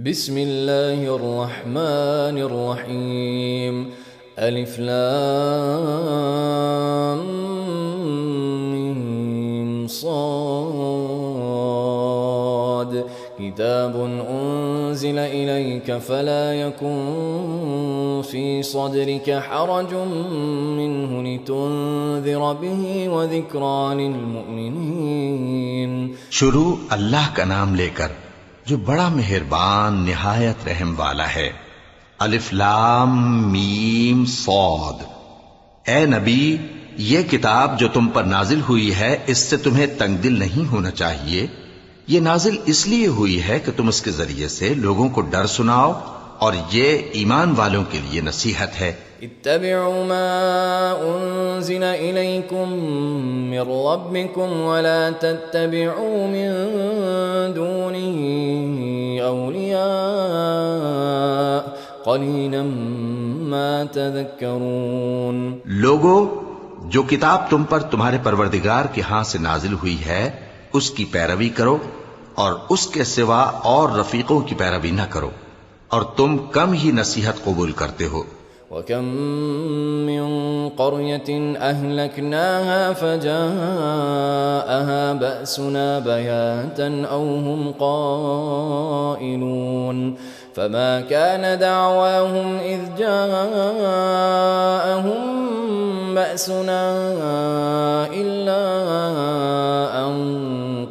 بسم اللہ الرحمن الرحیم الف لام میم صاد کتاب انزل الیک فلا یکن فی صدرک حرج منہ لتنذر به وذکری للمؤمنین۔ شروع اللہ کا نام لے کر جو بڑا مہربان نہایت رحم والا ہے۔ الف لام میم صاد۔ اے نبی، یہ کتاب جو تم پر نازل ہوئی ہے اس سے تمہیں تنگ دل نہیں ہونا چاہیے۔ یہ نازل اس لیے ہوئی ہے کہ تم اس کے ذریعے سے لوگوں کو ڈر سناؤ، اور یہ ایمان والوں کے لیے نصیحت ہے۔ اتبعوا ما انزل الیکم من ربکم ولا تتبعوا من دونه اولیاء قلیلا ما تذکرون۔ لوگو، جو کتاب تم پر تمہارے پروردگار کے ہاں سے نازل ہوئی ہے اس کی پیروی کرو، اور اس کے سوا اور رفیقوں کی پیروی نہ کرو، اور تم کم ہی نصیحت قبول کرتے ہو۔ وَكَم مِّن قَرْيَةٍ أَهْلَكْنَاهَا فَجَاءَهَا بَأْسُنَا بَيَاتًا أَوْ هُمْ قَائِلُونَ فَمَا كَانَ دَعْوَاهُمْ إِذْ جَاءَهُم بَأْسُنَا إِلَّا أَن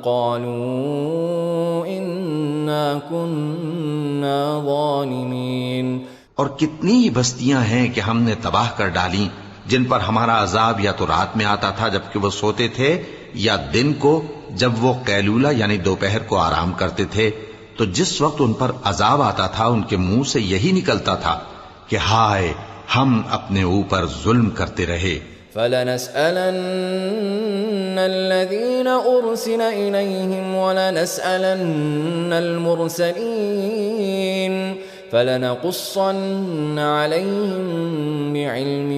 قَالُوا إِنَّا كُنَّا ظَالِمِينَ۔ اور کتنی بستیاں ہیں کہ ہم نے تباہ کر ڈالیں جن پر ہمارا عذاب یا تو رات میں آتا تھا جبکہ وہ سوتے تھے، یا دن کو جب وہ قیلولہ یعنی دوپہر کو آرام کرتے تھے، تو جس وقت ان پر عذاب آتا تھا ان کے منہ سے یہی نکلتا تھا کہ ہائے، ہم اپنے اوپر ظلم کرتے رہے۔ فَلَنَسْأَلَنَّ الَّذِينَ أُرْسِلَ إِلَيْهِمْ وَلَنَسْأَلَنَّ الْمُرْسَلِينَ فَلَنَقُصَّنَّ عَلَيْهِمْ بِعِلْمٍ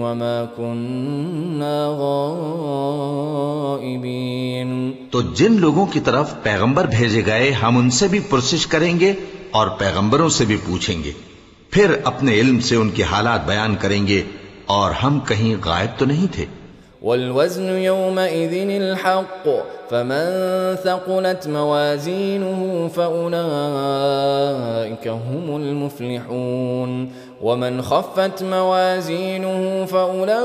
وَمَا كُنَّا غَائِبِينَ۔ تو جن لوگوں کی طرف پیغمبر بھیجے گئے ہم ان سے بھی پرسش کریں گے اور پیغمبروں سے بھی پوچھیں گے، پھر اپنے علم سے ان کے حالات بیان کریں گے، اور ہم کہیں غائب تو نہیں تھے۔ وَالْوَزْنُ يَوْمَئِذٍ الْحَقُّ فَمَنْ ثَقُلَتْ مَوَازِينُهُ فَأُولَئِكَ هُمُ الْمُفْلِحُونَ وَمَنْ خَفَّتْ مَوَازِينُهُ فَأُولَئِكَ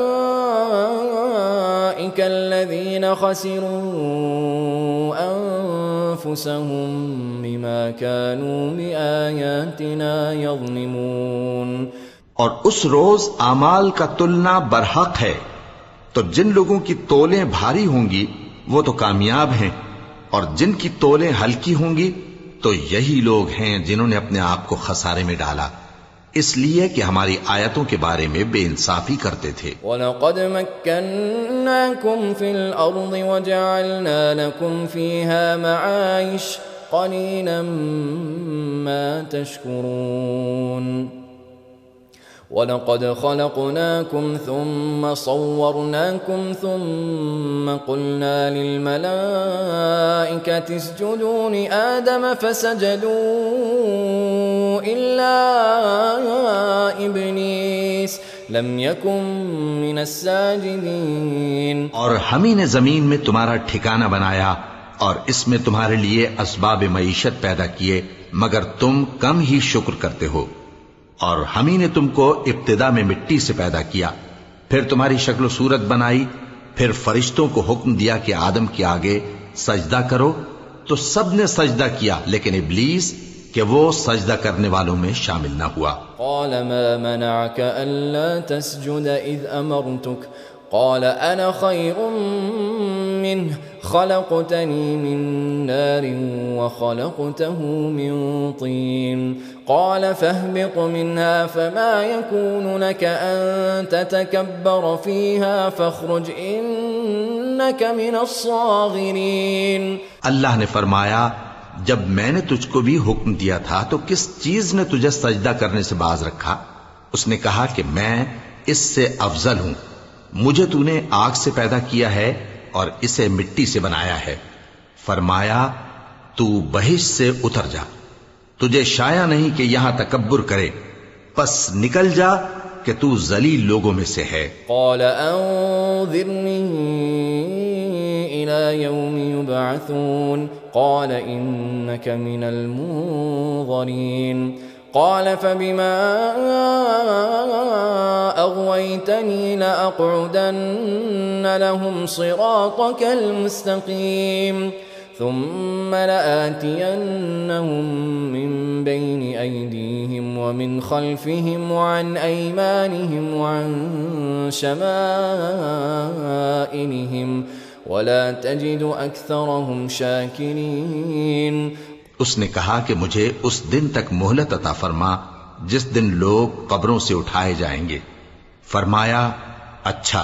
الَّذِينَ خَسِرُوا أَنفُسَهُمْ بِمَا كَانُوا بِآيَاتِنَا يَظْلِمُونَ۔ اور اس روز اعمال کا تلنا برحق ہے، تو جن لوگوں کی تولیں بھاری ہوں گی وہ تو کامیاب ہیں، اور جن کی تولیں ہلکی ہوں گی تو یہی لوگ ہیں جنہوں نے اپنے آپ کو خسارے میں ڈالا، اس لیے کہ ہماری آیتوں کے بارے میں بے انصافی کرتے تھے۔ وَلَقَدْ مَكَّنَّاكُمْ فِي الْأَرْضِ وَجَعَلْنَا لَكُمْ فِيهَا مَعَايِشَ قَلِيلًا مَا تَشْكُرُونَ۔ وَلَقَدْ خَلَقْنَاكُمْ ثُمَّ صَوَّرْنَاكُمْ ثُمَّ قُلْنَا لِلْمَلَائِكَةِ اسْجُدُوا لِآدَمَ فَسَجَدُوا إِلَّا إِبْلِيسَ لَمْ يَكُنْ مِنَ السَّاجِدِينَ۔ اور ہم ہی نے زمین میں تمہارا ٹھکانہ بنایا اور اس میں تمہارے لیے اسباب معیشت پیدا کیے، مگر تم کم ہی شکر کرتے ہو۔ اور ہم ہی نے تم کو ابتدا میں مٹی سے پیدا کیا، پھر تمہاری شکل و صورت بنائی، پھر فرشتوں کو حکم دیا کہ آدم کے آگے سجدہ کرو، تو سب نے سجدہ کیا لیکن ابلیس کہ وہ سجدہ کرنے والوں میں شامل نہ ہوا۔ قال ما منعك ألا تسجد إذ أمرتك قال أنا خير منه خلقتني من نار وخلقته من طين قال فاهبط منها فما يكون لك أن تتكبر فيها فاخرج إنك من الصاغرين۔ اللہ نے فرمایا، جب میں نے تجھ کو بھی حکم دیا تھا تو کس چیز نے تجھے سجدہ کرنے سے باز رکھا؟ اس نے کہا کہ میں اس سے افضل ہوں، مجھے تو نے آگ سے پیدا کیا ہے اور اسے مٹی سے بنایا ہے۔ فرمایا تو بہشت سے اتر جا، تجھے شایع نہیں کہ یہاں تکبر کرے، پس نکل جا کہ تو ذلیل لوگوں میں سے ہے۔ قال انظرنی إلى يوم يبعثون قال إنك من المنظرين قال فبما أغويتني لأقعدن لهم صراطك المستقيم ثم لآتينهم من بين أيديهم ومن خلفهم وعن أيمانهم وعن شمائلهم ولا تجد أكثرهم شاكرين۔ اس نے کہا کہ مجھے اس دن تک مہلت عطا فرما جس دن لوگ قبروں سے اٹھائے جائیں گے۔ فرمایا اچھا،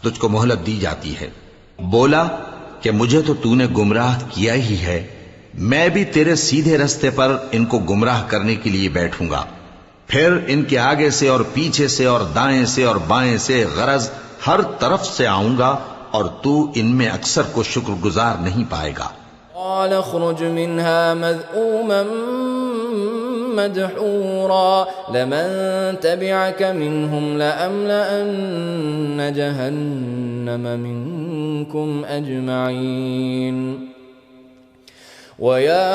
تجھ کو مہلت دی جاتی ہے۔ بولا کہ مجھے تو تو نے گمراہ کیا ہی ہے، میں بھی تیرے سیدھے رستے پر ان کو گمراہ کرنے کے لیے بیٹھوں گا، پھر ان کے آگے سے اور پیچھے سے اور دائیں سے اور بائیں سے، غرض ہر طرف سے آؤں گا، اور تو ان میں اکثر کو شکر گزار نہیں پائے گا۔ قال اخرج منها مذءوما مدحورا لمن تبعك منهم لأملأن جهنم منكم أجمعين ويا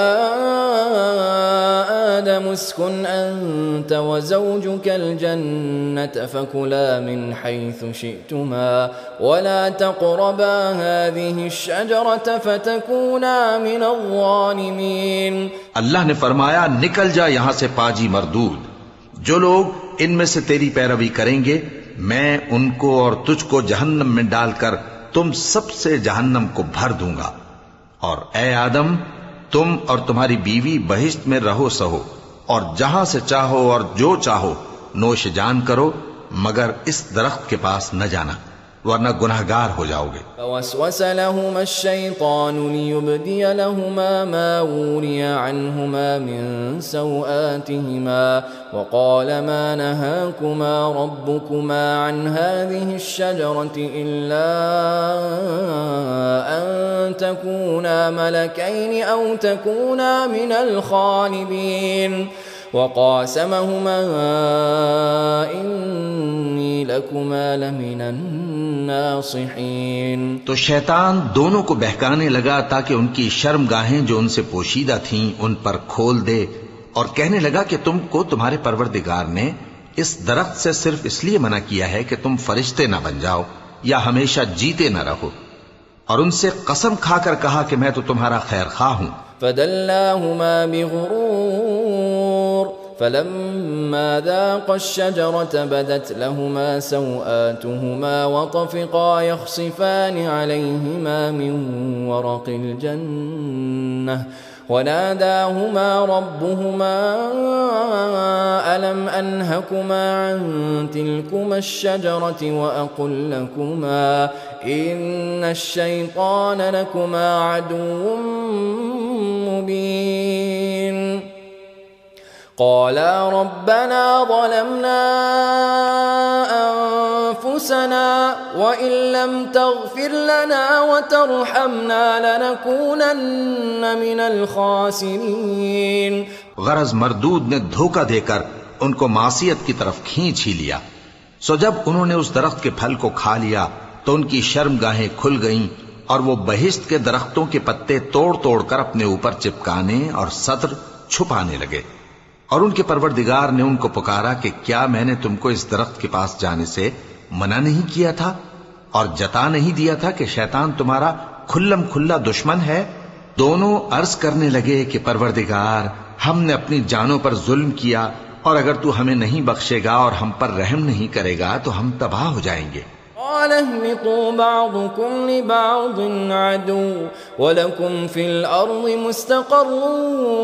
آدم اسكن أنت وزوجك الجنة فكلا من حيث شئتما ولا تقربا هذه الشجرة فتكونا من الظالمين۔ اللہ نے فرمایا نکل جا یہاں سے پاجی مردود، جو لوگ ان میں سے تیری پیروی کریں گے میں ان کو اور تجھ کو جہنم میں ڈال کر تم سب سے جہنم کو بھر دوں گا، اور اے آدم تم اور تمہاری بیوی بہشت میں رہو سہو، اور جہاں سے چاہو اور جو چاہو نوش جان کرو، مگر اس درخت کے پاس نہ جانا ورنہ گناہگار ہو جاؤ گے۔ فوسوس لهما الشيطان ليبدي لهما ما وري عنهما من سوآتهما وقال ما نهاكما ربكما عن هذه الشجرة إلا أن تكونا ملكين أو تكونا من الخالدين وقاسمهما إني لكما لمن الناصحين۔ تو شیطان دونوں کو بہکانے لگا تاکہ ان کی شرم گاہیں جو ان سے پوشیدہ تھیں ان پر کھول دے، اور کہنے لگا کہ تم کو تمہارے پروردگار نے اس درخت سے صرف اس لیے منع کیا ہے کہ تم فرشتے نہ بن جاؤ یا ہمیشہ جیتے نہ رہو، اور ان سے قسم کھا کر کہا کہ میں تو تمہارا خیر خواہ ہوں۔ فدلاهما بغرور فلما ذاقا الشجرة بدت لهما سوآتهما وطفقا يخصفان عليهما من ورق الجنة وناداهما ربهما ألم أنهكما عن تلكما الشجرة وأقل لكما إن الشيطان لكما عدو مبين قالا ربنا ظلمنا أنفسنا وإن لم تغفر لنا وترحمنا لنكونن من الخاسرين۔ غرض مردود نے دھوکہ دے کر ان کو معصیت کی طرف کھینچ ہی لیا، سو جب انہوں نے اس درخت کے پھل کو کھا لیا تو ان کی شرم گاہیں کھل گئیں، اور وہ بہشت کے درختوں کے پتے توڑ توڑ کر اپنے اوپر چپکانے اور سطر چھپانے لگے، اور ان کے پروردگار نے ان کو پکارا کہ کیا میں نے تم کو اس درخت کے پاس جانے سے منع نہیں کیا تھا اور جتا نہیں دیا تھا کہ شیطان تمہارا کھلم کھلا دشمن ہے؟ دونوں عرض کرنے لگے کہ پروردگار ہم نے اپنی جانوں پر ظلم کیا، اور اگر تو ہمیں نہیں بخشے گا اور ہم پر رحم نہیں کرے گا تو ہم تباہ ہو جائیں گے۔ قال اهبطوا بعضكم لبعض عدو ولكم في الأرض مستقر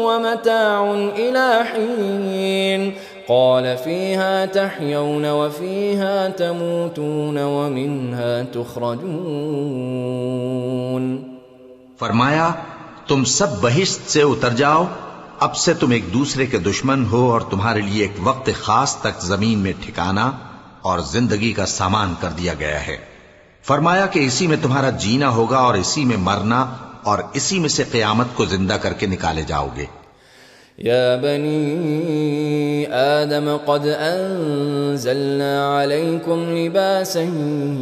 ومتاع إلى حين قال فيها تحيون وفيها تموتون ومنها تخرجون۔ فرمایا تم سب بہشت سے اتر جاؤ، اب سے تم ایک دوسرے کے دشمن ہو، اور تمہارے لیے ایک وقت خاص تک زمین میں ٹھکانا اور زندگی کا سامان کر دیا گیا ہے۔ فرمایا کہ اسی میں تمہارا جینا ہوگا اور اسی میں مرنا، اور اسی میں سے قیامت کو زندہ کر کے نکالے جاؤ گے۔ يا بني آدم قد أنزلنا عليكم لباسا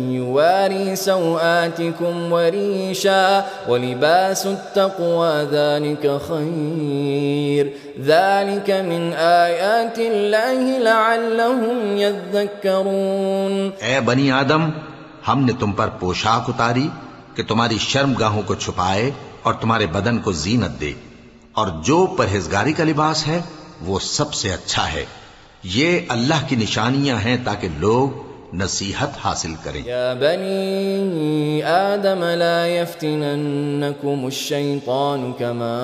يواري سوآتكم وريشا ولباس التقوى ذلك خير ذلك من آيات الله لعلهم يذكرون. اے بنی آدم، ہم نے تم پر پوشاک اتاری کہ تمہاری شرم گاہوں کو چھپائے اور تمہارے بدن کو زینت دے، اور جو پرہیزگاری کا لباس ہے وہ سب سے اچھا ہے. یہ اللہ کی نشانیاں ہیں تاکہ لوگ نصیحت حاصل کریں. يا بني آدم لا يفتننكم الشيطان كما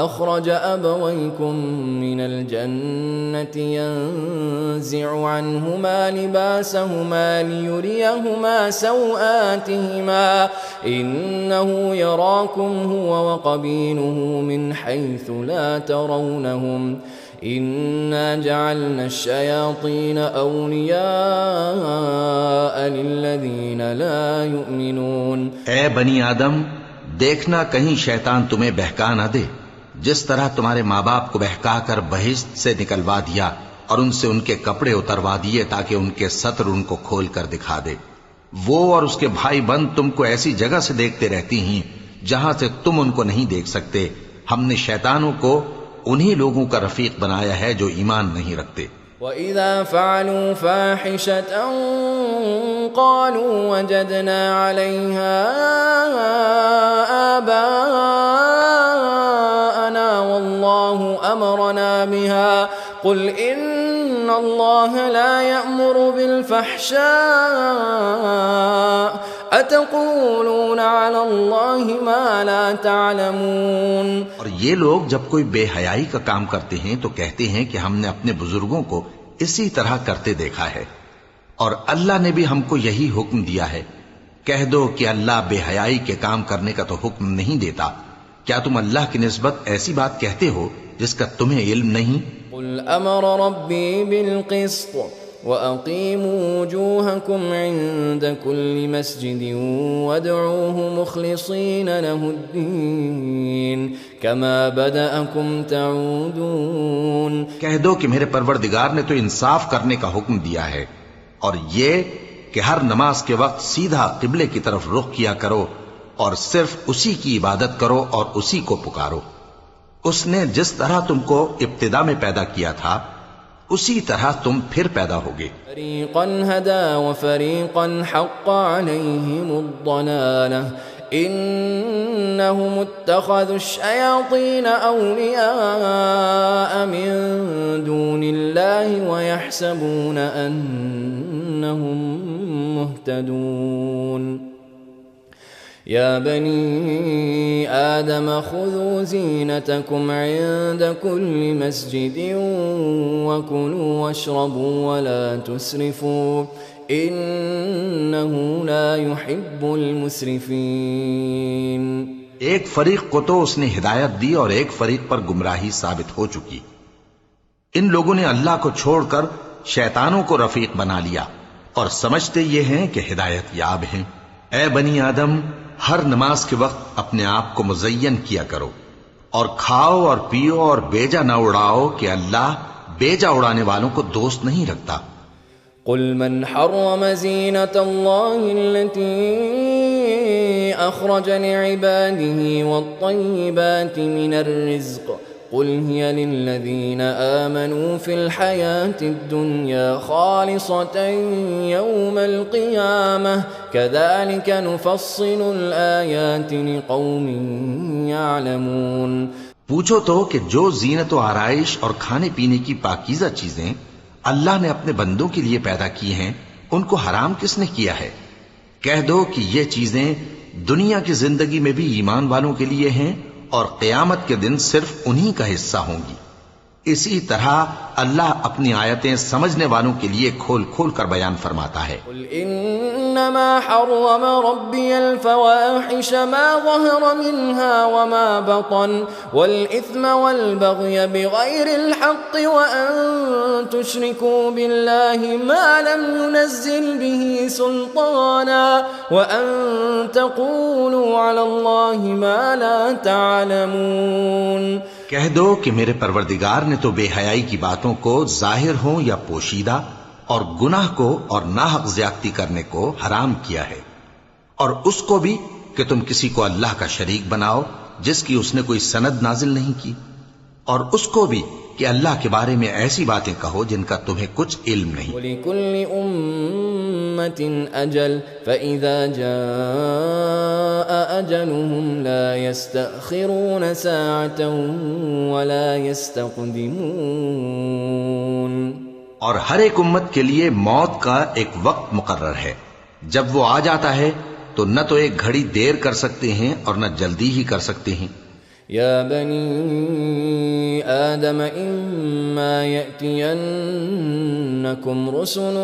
أخرج أبويكم من الجنة ينزع عنهما لباسهما ليريهما سوآتهما إنه يراكم هو وقبيله من حيث لا ترونهم إنا جعلنا الشياطين أولياء للذين لا يؤمنون. اے بنی آدم، دیکھنا کہیں شیطان تمہیں بہکا نہ دے، جس طرح تمہارے ماں باپ کو بہکا کر بہشت سے نکلوا دیا اور ان سے ان کے کپڑے اتروا دیے تاکہ ان کے ستر ان کو کھول کر دکھا دے. وہ اور اس کے بھائی بند تم کو ایسی جگہ سے دیکھتے رہتی ہیں جہاں سے تم ان کو نہیں دیکھ سکتے. ہم نے شیطانوں کو انہی لوگوں کا رفیق بنایا ہے جو ایمان نہیں رکھتے. وَإِذَا فَعَلُوا فَاحِشَةً قَالُوا وَجَدْنَا عَلَيْهَا آبَاءَنَا وَاللَّهُ أَمَرَنَا بِهَا قُلْ إِنَّ اللَّهَ لَا يَأْمُرُ بِالْفَحْشَاءِ أَتَقُولُونَ عَلَى اللَّهِ مَا لَا تَعْلَمُونَ. اور یہ لوگ جب کوئی بے حیائی کا کام کرتے ہیں تو کہتے ہیں کہ ہم نے اپنے بزرگوں کو اسی طرح کرتے دیکھا ہے اور اللہ نے بھی ہم کو یہی حکم دیا ہے. کہہ دو کہ اللہ بے حیائی کے کام کرنے کا تو حکم نہیں دیتا. کیا تم اللہ کی نسبت ایسی بات کہتے ہو جس کا تمہیں علم نہیں؟ قل امر ربی بالقسط وَأَقِيمُوا وُجُوهَكُمْ عِندَ كُلِّ مَسْجِدٍ وَادْعُوهُ مُخْلِصِينَ لَهُ الدِّينَ كَمَا بَدَأَكُمْ تَعُودُونَ. کہہ دو کہ میرے پروردگار نے تو انصاف کرنے کا حکم دیا ہے، اور یہ کہ ہر نماز کے وقت سیدھا قبلے کی طرف رخ کیا کرو اور صرف اسی کی عبادت کرو اور اسی کو پکارو. اس نے جس طرح تم کو ابتدا میں پیدا کیا تھا اسی طرح تم پھر پیدا ہوگے. فریقا هدى وفریقا حق عليهم الضلالة انهم اتخذوا الشياطين اولياء من دون الله ويحسبون انهم مهتدون. يا بني آدم خذوا زينتكم عند كل مسجد وكلوا واشربوا ولا تسرفوا إنه لا يحب المسرفين. ایک فریق کو تو اس نے ہدایت دی اور ایک فریق پر گمراہی ثابت ہو چکی. ان لوگوں نے اللہ کو چھوڑ کر شیطانوں کو رفیق بنا لیا اور سمجھتے یہ ہیں کہ ہدایت یاب ہیں. اے بنی آدم، ہر نماز کے وقت اپنے آپ کو مزین کیا کرو اور کھاؤ اور پیو اور بیجا نہ اڑاؤ کہ اللہ بیجا اڑانے والوں کو دوست نہیں رکھتا. قل من حرم زینة اللہ التي اخرج لعباده والطیبات من الرزق قل هي للذين آمنوا في الحياة الدنيا خالصة يوم القيامة كذلك نفصل الآيات لقوم يعلمون. پوچھو تو کہ جو زینت و آرائش اور کھانے پینے کی پاکیزہ چیزیں اللہ نے اپنے بندوں کے لیے پیدا کی ہیں ان کو حرام کس نے کیا ہے؟ کہہ دو کہ یہ چیزیں دنیا کی زندگی میں بھی ایمان والوں کے لیے ہیں اور قیامت کے دن صرف انہی کا حصہ ہوں گی. اسی طرح اللہ اپنی آیتیں سمجھنے والوں کے لیے کھول کھول کر بیان فرماتا ہے. قل انما حرم ربي الفواحش ما ظهر منها وما بطن والاثم والبغي بغير الحق وان تشركوا بالله ما لم ينزل به سلطانا وان تقولوا على الله ما لا تعلمون. کہہ دو کہ میرے پروردگار نے تو بے حیائی کی باتوں کو ظاہر ہوں یا پوشیدہ اور گناہ کو اور ناحق زیادتی کرنے کو حرام کیا ہے، اور اس کو بھی کہ تم کسی کو اللہ کا شریک بناؤ جس کی اس نے کوئی سند نازل نہیں کی، اور اس کو بھی کہ اللہ کے بارے میں ایسی باتیں کہو جن کا تمہیں کچھ علم نہیں۔ وَلِكُلِّ أُمَّةٍ أَجَلٌ فَإِذَا جَاءَ أَجَلُهُمْ لَا يَسْتَأْخِرُونَ سَاعَةً وَلَا يَسْتَقْدِمُونَ۔ اور ہر ایک امت کے لیے موت کا ایک وقت مقرر ہے، جب وہ آ جاتا ہے تو نہ تو ایک گھڑی دیر کر سکتے ہیں اور نہ جلدی ہی کر سکتے ہیں۔ يا بني آدم إما يأتينكم رسل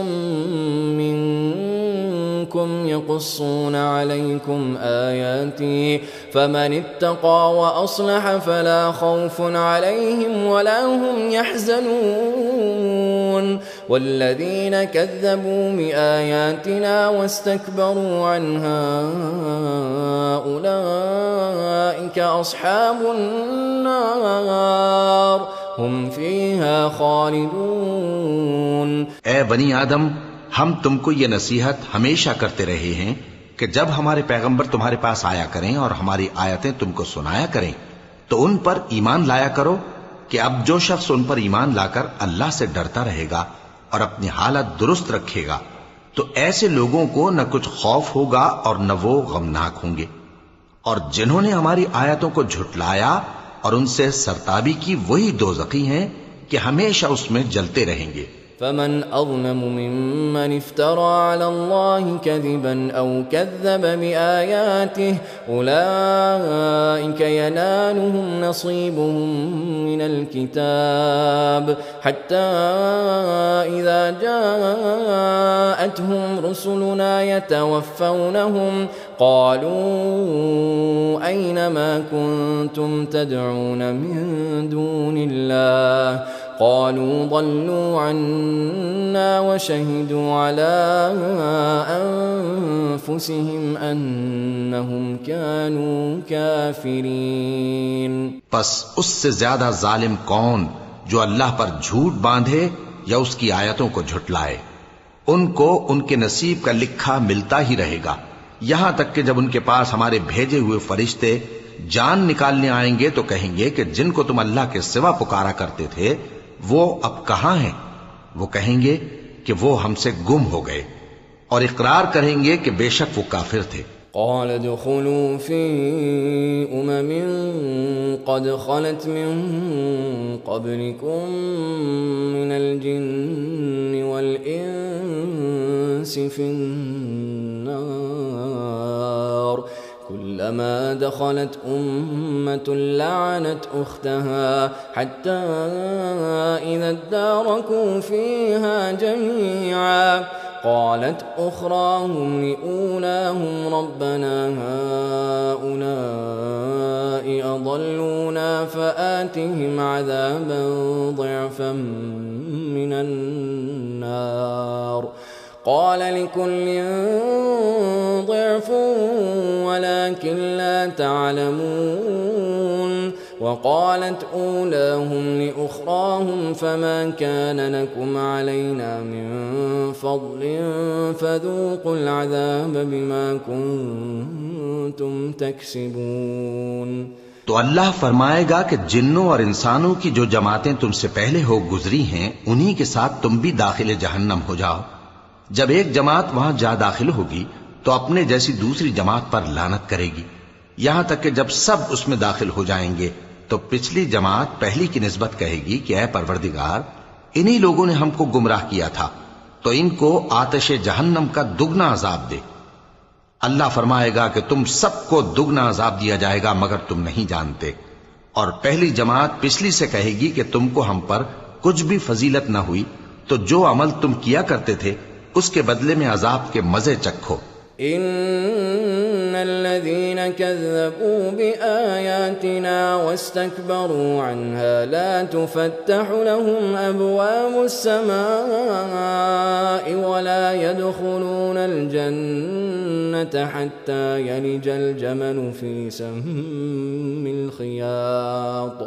منكم يقصون عليكم آياتي فمن اتقى وأصلح فلا خوف عليهم ولا هم يحزنون والذين كذبوا بآياتنا واستكبروا عنها أولئك أصحاب النار هم فيها خالدون۔ اے بنی آدم، ہم تم کو یہ نصیحت ہمیشہ کرتے رہے ہیں کہ جب ہمارے پیغمبر تمہارے پاس آیا کریں اور ہماری آیتیں تم کو سنایا کریں تو ان پر ایمان لایا کرو کہ اب جو شخص ان پر ایمان لا کر اللہ سے ڈرتا رہے گا اور اپنی حالت درست رکھے گا تو ایسے لوگوں کو نہ کچھ خوف ہوگا اور نہ وہ غمناک ہوں گے، اور جنہوں نے ہماری آیتوں کو جھٹلایا اور ان سے سرتابی کی وہی دوزخی ہیں کہ ہمیشہ اس میں جلتے رہیں گے۔ فمن أظلم ممن افترى على الله كذبا أو كذب بآياته أولئك ينالهم نصيبهم من الكتاب حتى إذا جاءتهم رسلنا يتوفونهم قالوا أين ما كنتم تدعون من دون الله قالوا ضلوا عنا وشهدوا على أنفسهم أنهم كانوا كافرين۔ پس اس سے زیادہ ظالم کون جو اللہ پر جھوٹ باندھے یا اس کی آیتوں کو جھٹلائے؟ ان کو ان کے نصیب کا لکھا ملتا ہی رہے گا، یہاں تک کہ جب ان کے پاس ہمارے بھیجے ہوئے فرشتے جان نکالنے آئیں گے تو کہیں گے کہ جن کو تم اللہ کے سوا پکارا کرتے تھے وہ اب کہاں ہیں؟ وہ کہیں گے کہ وہ ہم سے گم ہو گئے، اور اقرار کریں گے کہ بے شک وہ کافر تھے۔ قال ادخلوا في أمم قد خلت من قبلكم من الجن والإنس في النار كلما دخلت أمة لعنت أختها حتى إذا اداركوا فيها جميعا قالت أخراهم لأولاهم ربنا هؤلاء أضلونا فآتهم عذابا ضعفا من النار قال لكل ضعف ولكن لا تعلمون وقالت أولاهم لأخراهم فما كان لكم علينا من فضل فذوقوا العذاب بما كنتم تكسبون۔ تو اللہ فرمائے گا کہ جنوں اور انسانوں کی جو جماعتیں تم سے پہلے ہو گزری ہیں انہی کے ساتھ تم بھی داخل جہنم ہو جاؤ۔ جب ایک جماعت وہاں جا داخل ہوگی تو اپنے جیسی دوسری جماعت پر لعنت کرے گی، یہاں تک کہ جب سب اس میں داخل ہو جائیں گے تو پچھلی جماعت پہلی کی نسبت کہے گی کہ اے پروردگار، انہی لوگوں نے ہم کو گمراہ کیا تھا، تو ان کو آتش جہنم کا دگنا عذاب دے۔ اللہ فرمائے گا کہ تم سب کو دگنا عذاب دیا جائے گا مگر تم نہیں جانتے، اور پہلی جماعت پچھلی سے کہے گی کہ تم کو ہم پر کچھ بھی فضیلت نہ ہوئی، تو جو عمل تم کیا کرتے تھے اس کے بدلے میں عذاب کے مزے چکھو۔ ان الذين كذبوا بآياتنا واستكبروا عنها لا تفتح لهم ابواب السماء ولا يدخلون الجنة حتى يلج الجمل في سم الخياط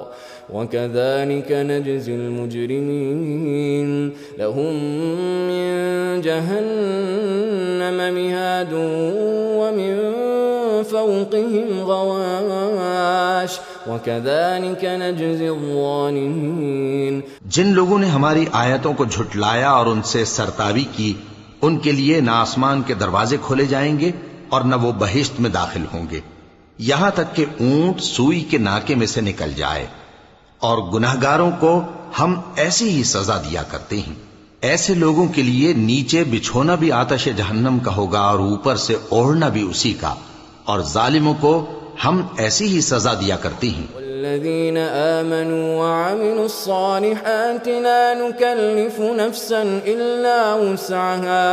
وكذلك نجزي المجرمين لهم من جهنم مهاد ومن فوقهم غواش وكذلك نجزي الظالمين. جن لوگوں نے ہماری آیتوں کو جھٹلایا اور ان سے سرتابی کی ان کے لیے نہ آسمان کے دروازے کھولے جائیں گے اور نہ وہ بہشت میں داخل ہوں گے یہاں تک کہ اونٹ سوئی کے ناکے میں سے نکل جائے. اور گناہگاروں کو ہم ایسی ہی سزا دیا کرتے ہیں. ایسے لوگوں کے لیے نیچے بچھونا بھی آتش جہنم کا ہوگا اور اوپر سے اوڑھنا بھی اسی کا. اور ظالموں کو ہم ایسی ہی سزا دیا کرتے ہیں. والذين آمنوا وعملوا الصالحات لا نكلف نفسا إلا وسعها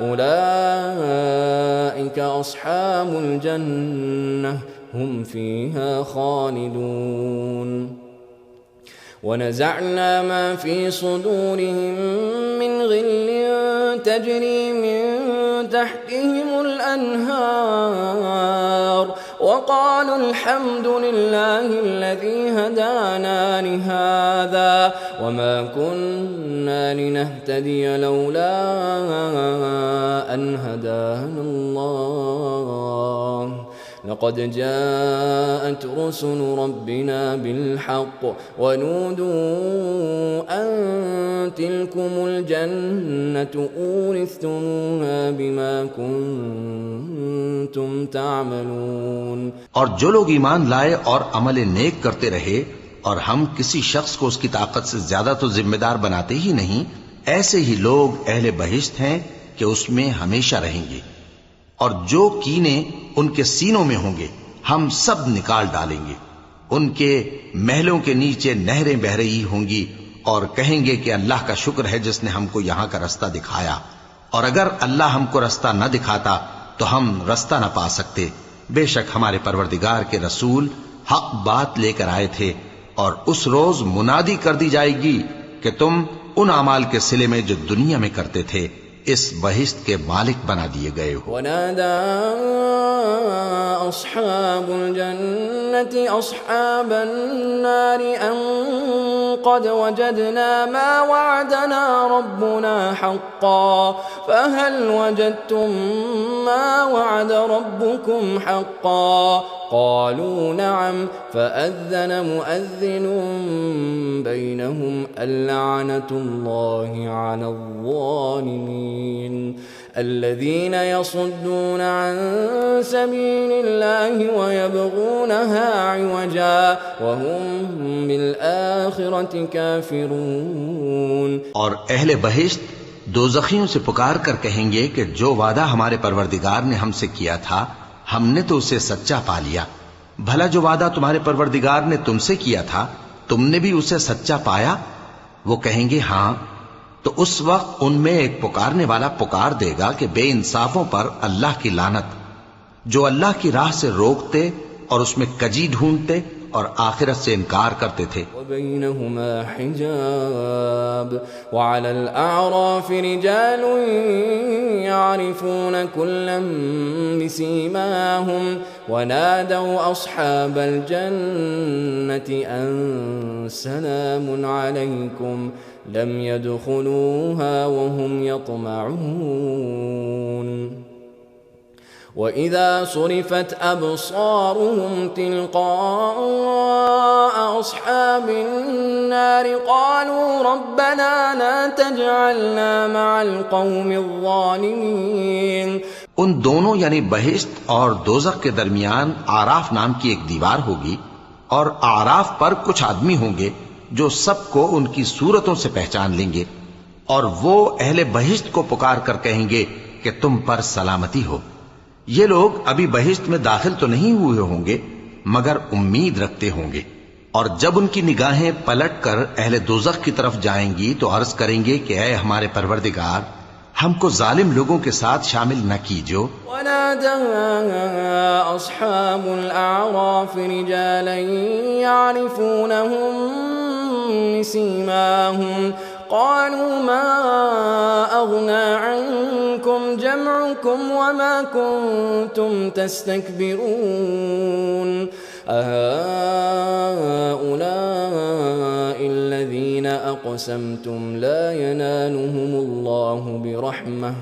أولئك أصحاب الجنة هم فيها خالدون. ونزعنا ما في صدورهم من غل تجري من تحتهم الأنهار وقالوا الحمد لله الذي هدانا لهذا وما كنا لنهتدي لولا أن هدانا الله لقد جاءت رسل ربنا بالحق ونودوا أن تلكم الجنة أورثتموها بما كنتم تعملون. اور جو لوگ ایمان لائے اور عمل نیک کرتے رہے اور ہم کسی شخص کو اس کی طاقت سے زیادہ تو ذمہ دار بناتے ہی نہیں ایسے ہی لوگ اہل بہشت ہیں کہ اس میں ہمیشہ رہیں گے. اور جو کینے ان کے سینوں میں ہوں گے ہم سب نکال ڈالیں گے. ان کے محلوں کے نیچے نہریں بہ رہی ہوں گی اور کہیں گے کہ اللہ کا شکر ہے جس نے ہم کو یہاں کا رستہ دکھایا اور اگر اللہ ہم کو رستہ نہ دکھاتا تو ہم رستہ نہ پا سکتے. بے شک ہمارے پروردگار کے رسول حق بات لے کر آئے تھے اور اس روز منادی کر دی جائے گی کہ تم ان اعمال کے صلے میں جو دنیا میں کرتے تھے اس بہشت کے مالک بنا دیے گئے ہو. ونادى أصحاب الجنة أصحاب النار أن قد وجدنا ما وعدنا ربنا حقا فهل وجدتم ما وعد ربكم حقا قالوا نعم فأذن مؤذن بينهم اللعنة الله على الظالمين الذين يصدون عن سبيل الله ويبغونها عوجا وهم بالآخرة كافرون. اور اہل بہشت دوزخیوں سے پکار کر کہیں گے کہ جو وعدہ ہمارے پروردگار نے ہم سے کیا تھا ہم نے تو اسے سچا پا لیا. بھلا جو وعدہ تمہارے پروردگار نے تم سے کیا تھا تم نے بھی اسے سچا پایا؟ وہ کہیں گے ہاں. تو اس وقت ان میں ایک پکارنے والا پکار دے گا کہ بے انصافوں پر اللہ کی لعنت جو اللہ کی راہ سے روکتے اور اس میں کجی ڈھونڈتے اور آخرت سے انکار کرتے تھے. وبينهما حجاب وعلى الأعراف رجال يعرفون كلا بسيماهم ونادوا أصحاب الجنة أن سلام عليكم لم يدخلوها وهم يطمعون. وَإِذَا صُرِفَتْ أَبْصَارُهُمْ تِلْقَاءَ أَصْحَابِ النَّارِ قَالُوا رَبَّنَا لَا تَجْعَلْنَا مَعَ الْقَوْمِ الظَّالِمِينَ. ان دونوں یعنی بہشت اور دوزخ کے درمیان آراف نام کی ایک دیوار ہوگی اور آراف پر کچھ آدمی ہوں گے جو سب کو ان کی صورتوں سے پہچان لیں گے اور وہ اہل بہشت کو پکار کر کہیں گے کہ تم پر سلامتی ہو. یہ لوگ ابھی بہشت میں داخل تو نہیں ہوئے ہوں گے مگر امید رکھتے ہوں گے. اور جب ان کی نگاہیں پلٹ کر اہل دوزخ کی طرف جائیں گی تو عرض کریں گے کہ اے ہمارے پروردگار ہم کو ظالم لوگوں کے ساتھ شامل نہ کیجو. ونادى أصحاب الأعراف رجالا يعرفونهم بسيماهم قالوا ما أغنى عنكم جمعكم وما كنتم تستكبرون أهؤلاء الذين أقسمتم لا ينالهم الله برحمة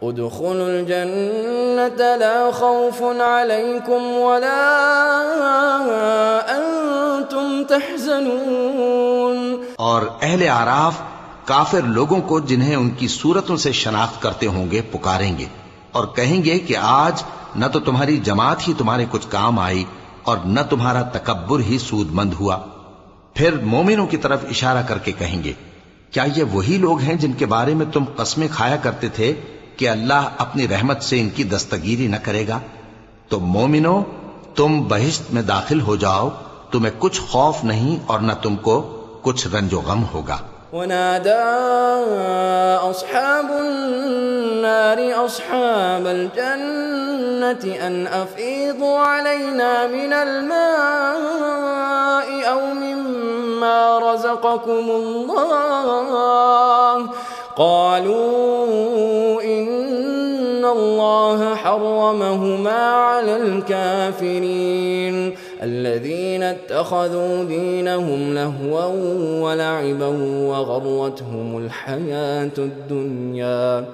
ادخلوا الجنة لا خوف عليكم ولا أنتم تحزنون. اور اہل اعراف کافر لوگوں کو جنہیں ان کی صورتوں سے شناخت کرتے ہوں گے پکاریں گے اور کہیں گے کہ آج نہ تو تمہاری جماعت ہی تمہارے کچھ کام آئی اور نہ تمہارا تکبر ہی سود مند ہوا. پھر مومنوں کی طرف اشارہ کر کے کہیں گے کیا یہ وہی لوگ ہیں جن کے بارے میں تم قسمیں کھایا کرتے تھے کہ اللہ اپنی رحمت سے ان کی دستگیری نہ کرے گا؟ تو مومنوں تم بہشت میں داخل ہو جاؤ، تمہیں کچھ خوف نہیں اور نہ تم کو کچھ رنج و غم ہوگا. ونادى أصحاب النار أصحاب الجنة أن أفيضوا علينا من الماء أو مما رزقكم الله قالوا إن الله حرمهما على الكافرين الذين اتخذوا دينهم لهوا ولعبا وغرتهم الحياة الدنيا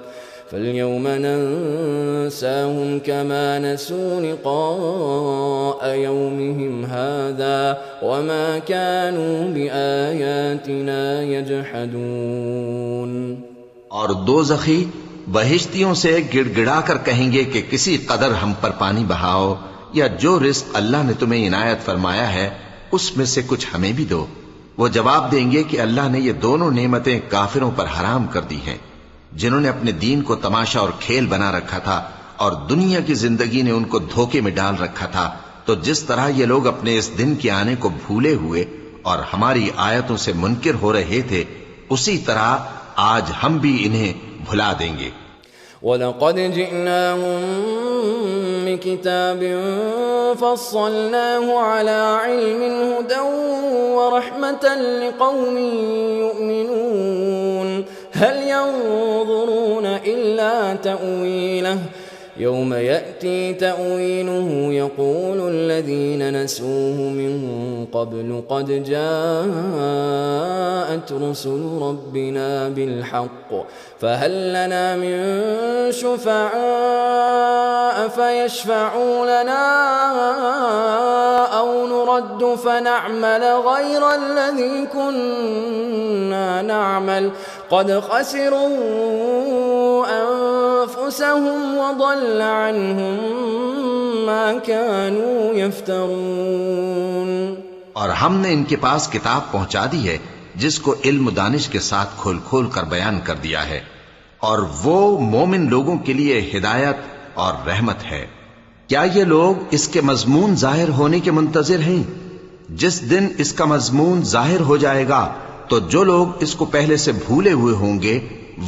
فاليوم ننساهم كما نسوا لقاء يومهم هذا وما كانوا بآياتنا يجحدون. اور دوزخی بہشتیوں سے گڑ گڑا کر کہیں گے کہ کسی قدر ہم پر پانی بہاؤ یا جو رزق اللہ نے تمہیں عنایت فرمایا ہے اس میں سے کچھ ہمیں بھی دو. وہ جواب دیں گے کہ اللہ نے یہ دونوں نعمتیں کافروں پر حرام کر دی ہیں جنہوں نے اپنے دین کو تماشا اور کھیل بنا رکھا تھا اور دنیا کی زندگی نے ان کو دھوکے میں ڈال رکھا تھا. تو جس طرح یہ لوگ اپنے اس دن کے آنے کو بھولے ہوئے اور ہماری آیتوں سے منکر ہو رہے تھے اسی طرح آج ہم بھی انہیں بھلا دیں گے. وَلَقَدْ جِئْنَاهُمْ بِكِتَابٍ فَصَّلْنَاهُ عَلَى عِلْمٍ هُدًى وَرَحْمَةً لِقَوْمٍ يُؤْمِنُونَ هَلْ يَنظُرُونَ إِلَّا تَأْوِيلَهُ يوم يأتي تأويله يقول الذين نسوه من قبل قد جاءت رسل ربنا بالحق فهل لنا من شفعاء فيشفعوا لنا أو نرد فنعمل غير الذي كنا نعمل قد خسروا أنفسهم وضل عنهم ما كانوا يفترون. اور ہم نے ان کے پاس کتاب پہنچا دی ہے جس کو علم و دانش کے ساتھ کھول کھول کر بیان کر دیا ہے اور وہ مومن لوگوں کے لیے ہدایت اور رحمت ہے. کیا یہ لوگ اس کے مضمون ظاہر ہونے کے منتظر ہیں؟ جس دن اس کا مضمون ظاہر ہو جائے گا تو جو لوگ اس کو پہلے سے بھولے ہوئے ہوں گے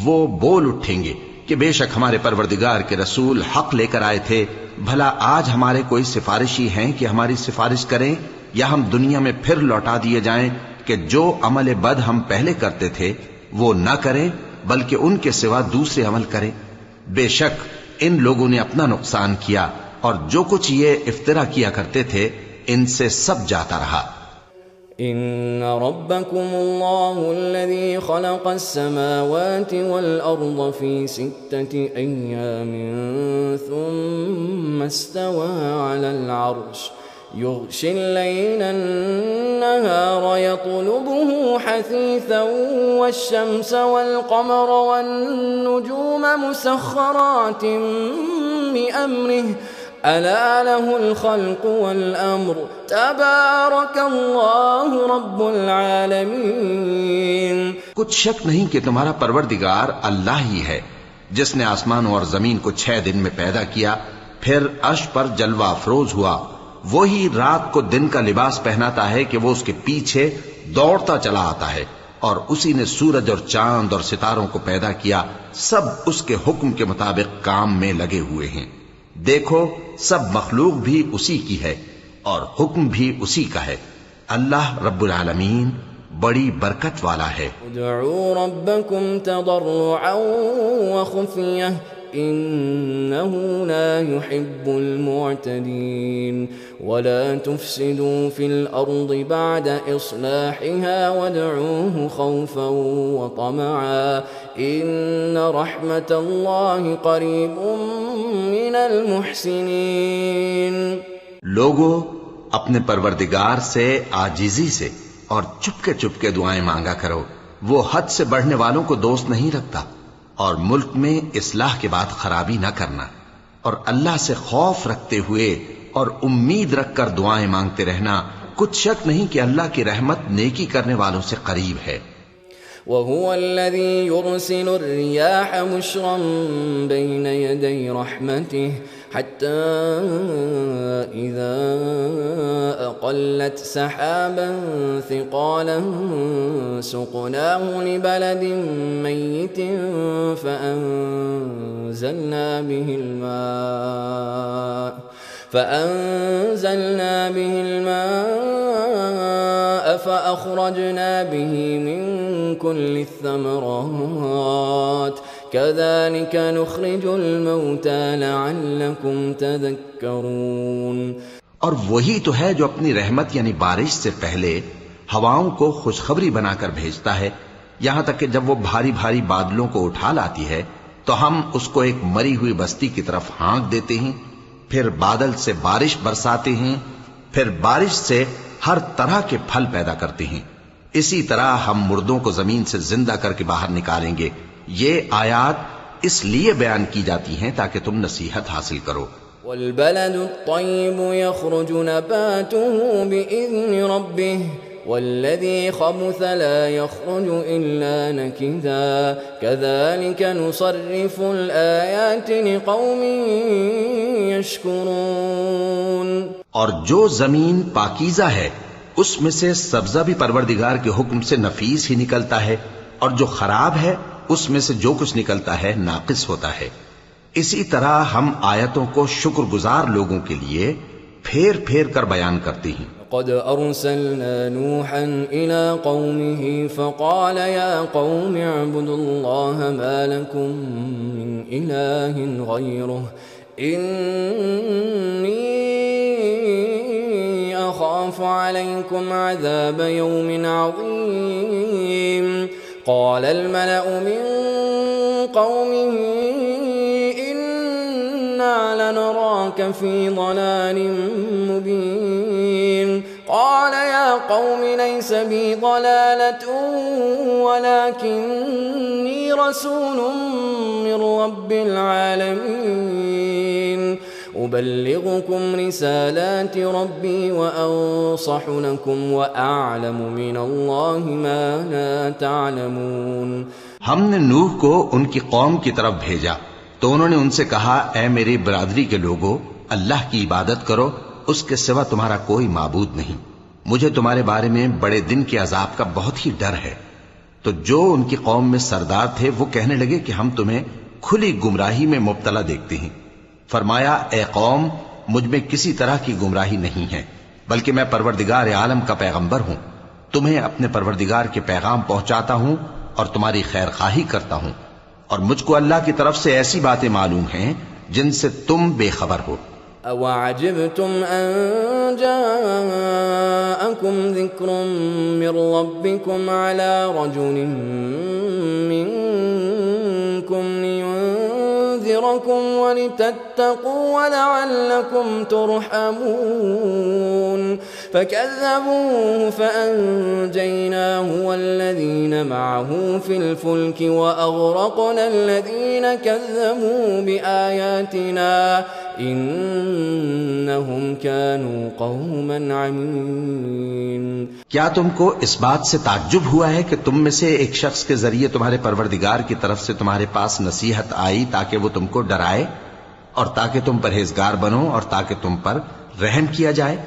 وہ بول اٹھیں گے کہ بے شک ہمارے پروردگار کے رسول حق لے کر آئے تھے. بھلا آج ہمارے کوئی سفارشی ہیں کہ ہماری سفارش کریں یا ہم دنیا میں پھر لوٹا دیے جائیں کہ جو عمل بد ہم پہلے کرتے تھے وہ نہ کریں بلکہ ان کے سوا دوسرے عمل کریں. بے شک ان لوگوں نے اپنا نقصان کیا اور جو کچھ یہ افترا کیا کرتے تھے ان سے سب جاتا رہا. إن ربكم الله الذي خلق السماوات والأرض في 6 أيام ثم استوى على العرش يغشي الليل النهار يطلبه حثيثا والشمس والقمر والنجوم مسخرات بأمره ألا له الخلق والأمر تبارك الله رب العالمين. کچھ شک نہیں کہ تمہارا پروردگار اللہ ہی ہے جس نے آسمانوں اور زمین کو 6 دن میں پیدا کیا پھر عرش پر جلوہ افروز ہوا. وہی رات کو دن کا لباس پہناتا ہے کہ وہ اس کے پیچھے دوڑتا چلا آتا ہے اور اسی نے سورج اور چاند اور ستاروں کو پیدا کیا. سب اس کے حکم کے مطابق کام میں لگے ہوئے ہیں. دیکھو سب مخلوق بھی اسی کی ہے اور حکم بھی اسی کا ہے. اللہ رب العالمین بڑی برکت والا ہے. ادعوا ربكم تضرعا وخفية إنه لا يحب المعتدين ولا تفسدوا في الأرض بعد إصلاحها وادعوه خوفا وطمعا إن رحمة الله قريب من المحسنين. لوگو اپنے پروردگار سے عاجزی سے اور چپکے دعائیں مانگا کرو. وہ حد سے بڑھنے والوں کو دوست نہیں رکھتا. اور ملک میں اصلاح کے بعد خرابی نہ کرنا، اور اللہ سے خوف رکھتے ہوئے اور امید رکھ کر دعائیں مانگتے رہنا. کچھ شک نہیں کہ اللہ کی رحمت نیکی کرنے والوں سے قریب ہے. وهو الذي يرسل الرياح بشرا بين يدي رحمته حتى إذا أقلت سحابا ثقالا سقناه لبلد ميت فأنزلنا به الماء فأخرجنا به من كل الثمرات كذلك نخرج الموتى لعلكم تذكرون. اور وہی تو ہے جو اپنی رحمت یعنی بارش سے پہلے ہواؤں کو خوشخبری بنا کر بھیجتا ہے، یہاں تک کہ جب وہ بھاری بھاری بادلوں کو اٹھا لاتی ہے تو ہم اس کو ایک مری ہوئی بستی کی طرف ہانک دیتے ہیں، پھر بادل سے بارش برساتے ہیں، پھر بارش سے ہر طرح کے پھل پیدا کرتے ہیں. اسی طرح ہم مردوں کو زمین سے زندہ کر کے باہر نکالیں گے. یہ آیات اس لیے بیان کی جاتی ہیں تاکہ تم نصیحت حاصل کرو. والبلد الطيب يخرج نباته بإذن ربه والذي خبث لا يخرج إلا نكدا كذلك نصرف الآيات لقوم يشكرون. اور جو زمین پاکیزہ ہے اس میں سے سبزہ بھی پروردگار کے حکم سے نفیس ہی نکلتا ہے، اور جو خراب ہے اس میں سے جو کچھ نکلتا ہے ناقص ہوتا ہے. اسی طرح ہم آیتوں کو شکر گزار لوگوں کے لیے پھیر پھیر کر بیان کرتے ہیں. قد أرسلنا نوحا إلى قومه فقال يا قوم اعبدوا الله ما لكم من إله غيره إني أخاف عليكم عذاب يوم عظيم. قال الملأ من قومه إنا لنراك في ضلال مبين. قال يا قوم ليس بي ضلالة ولكني رسول من رب العالمين أبلغكم رسالات ربي وأنصح لكم وأعلم من الله ما لا تعلمون. ہم نے نوح کو ان کی قوم کی طرف بھیجا تو انہوں نے ان سے کہا، اے میری برادری کے لوگو، اللہ کی عبادت کرو، اس کے سوا تمہارا کوئی معبود نہیں. مجھے تمہارے بارے میں بڑے دن کے عذاب کا بہت ہی ڈر ہے. تو جو ان کی قوم میں سردار تھے وہ کہنے لگے کہ ہم تمہیں کھلی گمراہی میں مبتلا دیکھتے ہیں. فرمایا، اے قوم، مجھ میں کسی طرح کی گمراہی نہیں ہے، بلکہ میں پروردگار عالم کا پیغمبر ہوں. تمہیں اپنے پروردگار کے پیغام پہنچاتا ہوں اور تمہاری خیر خواہی کرتا ہوں، اور مجھ کو اللہ کی طرف سے ایسی باتیں معلوم ہیں جن سے تم بے خبر ہو. أَوَعَجِبْتُمْ أَن جَاءَكُمْ ذِكْرٌ مِّن رَّبِّكُمْ عَلَى رَجُلٍ مِّنكُمْ لِيُنذِرَكُمْ وَلِتَتَّقُوا وَلَعَلَّكُمْ تُرْحَمُونَ. فَكَذَّبُوهُ فَأَنجَيْنَاهُ وَالَّذِينَ مَعَهُ فِي الْفُلْكِ وَأَغْرَقْنَا الَّذِينَ كَذَّبُوا بِآيَاتِنَا انہم كانوا قوما عمین. کیا تم کو اس بات سے تعجب ہوا ہے کہ تم میں سے ایک شخص کے ذریعے تمہارے پروردگار کی طرف سے تمہارے پاس نصیحت آئی تاکہ وہ تم کو ڈرائے اور تاکہ تم پرہیزگار بنو اور تاکہ تم پر رحم کیا جائے؟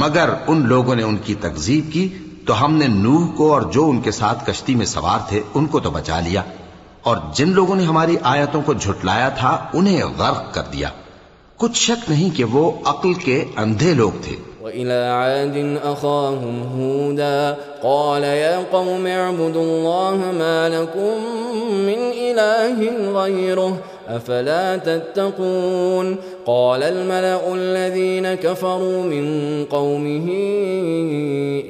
مگر ان لوگوں نے ان کی تکذیب کی تو ہم نے نوح کو اور جو ان کے ساتھ کشتی میں سوار تھے ان کو تو بچا لیا، اور جن لوگوں نے ہماری آیتوں کو جھٹلایا تھا انہیں غرق کر دیا. کچھ شک نہیں کہ وہ عقل کے اندھے لوگ تھے. وإلى عاد أخاهم هودا قال يا قوم اعبدوا الله ما لكم من إله غيره أفلا تتقون قال الملأ الذين كفروا من قومه